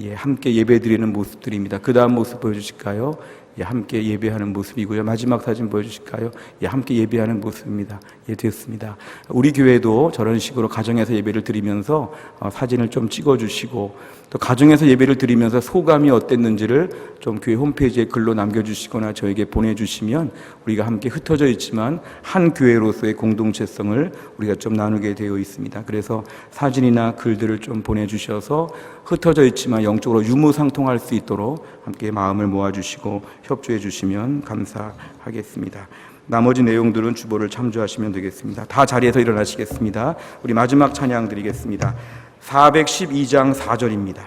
예, 함께 예배 드리는 모습들입니다. 그 다음 모습 보여주실까요? 예, 함께 예배하는 모습이고요. 마지막 사진 보여주실까요? 예, 함께 예배하는 모습입니다. 예, 됐습니다. 우리 교회도 저런 식으로 가정에서 예배를 드리면서 사진을 좀 찍어주시고 또 가정에서 예배를 드리면서 소감이 어땠는지를 좀 교회 홈페이지에 글로 남겨주시거나 저에게 보내주시면 우리가 함께 흩어져 있지만 한 교회로서의 공동체성을 우리가 좀 나누게 되어 있습니다. 그래서 사진이나 글들을 좀 보내주셔서 흩어져 있지만 영적으로 유무상통할 수 있도록 함께 마음을 모아주시고 협조해 주시면 감사하겠습니다. 나머지 내용들은 주보를 참조하시면 되겠습니다. 다 자리에서 일어나시겠습니다. 우리 마지막 찬양 드리겠습니다. 412장 4절입니다.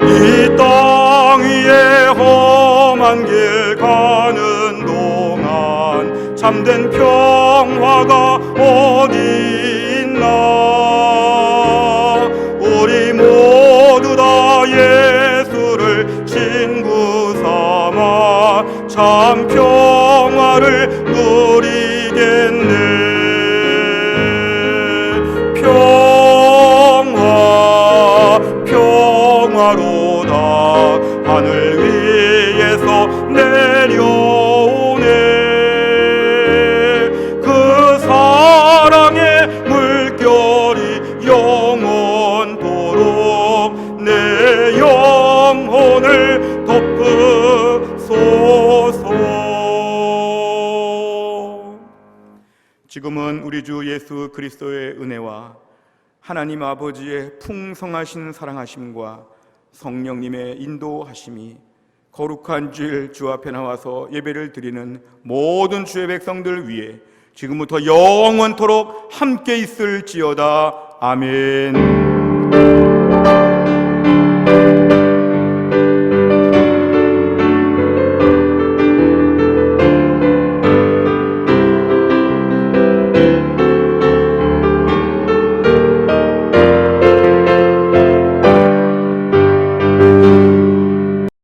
이 땅 위에 험한 길 가는 동안 참된 평화가 어디 있나. 우리 모두 다 예수를 친구 삼아 참 평화를 누리겠네. 평화로다 하늘 위에서 내려오네. 그 사랑의 물결이 영원토록 내 영혼을 덮으소서. 지금은 우리 주 예수 그리스도의 은혜와 하나님 아버지의 풍성하신 사랑하심과 성령님의 인도하심이 거룩한 주일 주 앞에 나와서 예배를 드리는 모든 주의 백성들 위해 지금부터 영원토록 함께 있을지어다. 아멘.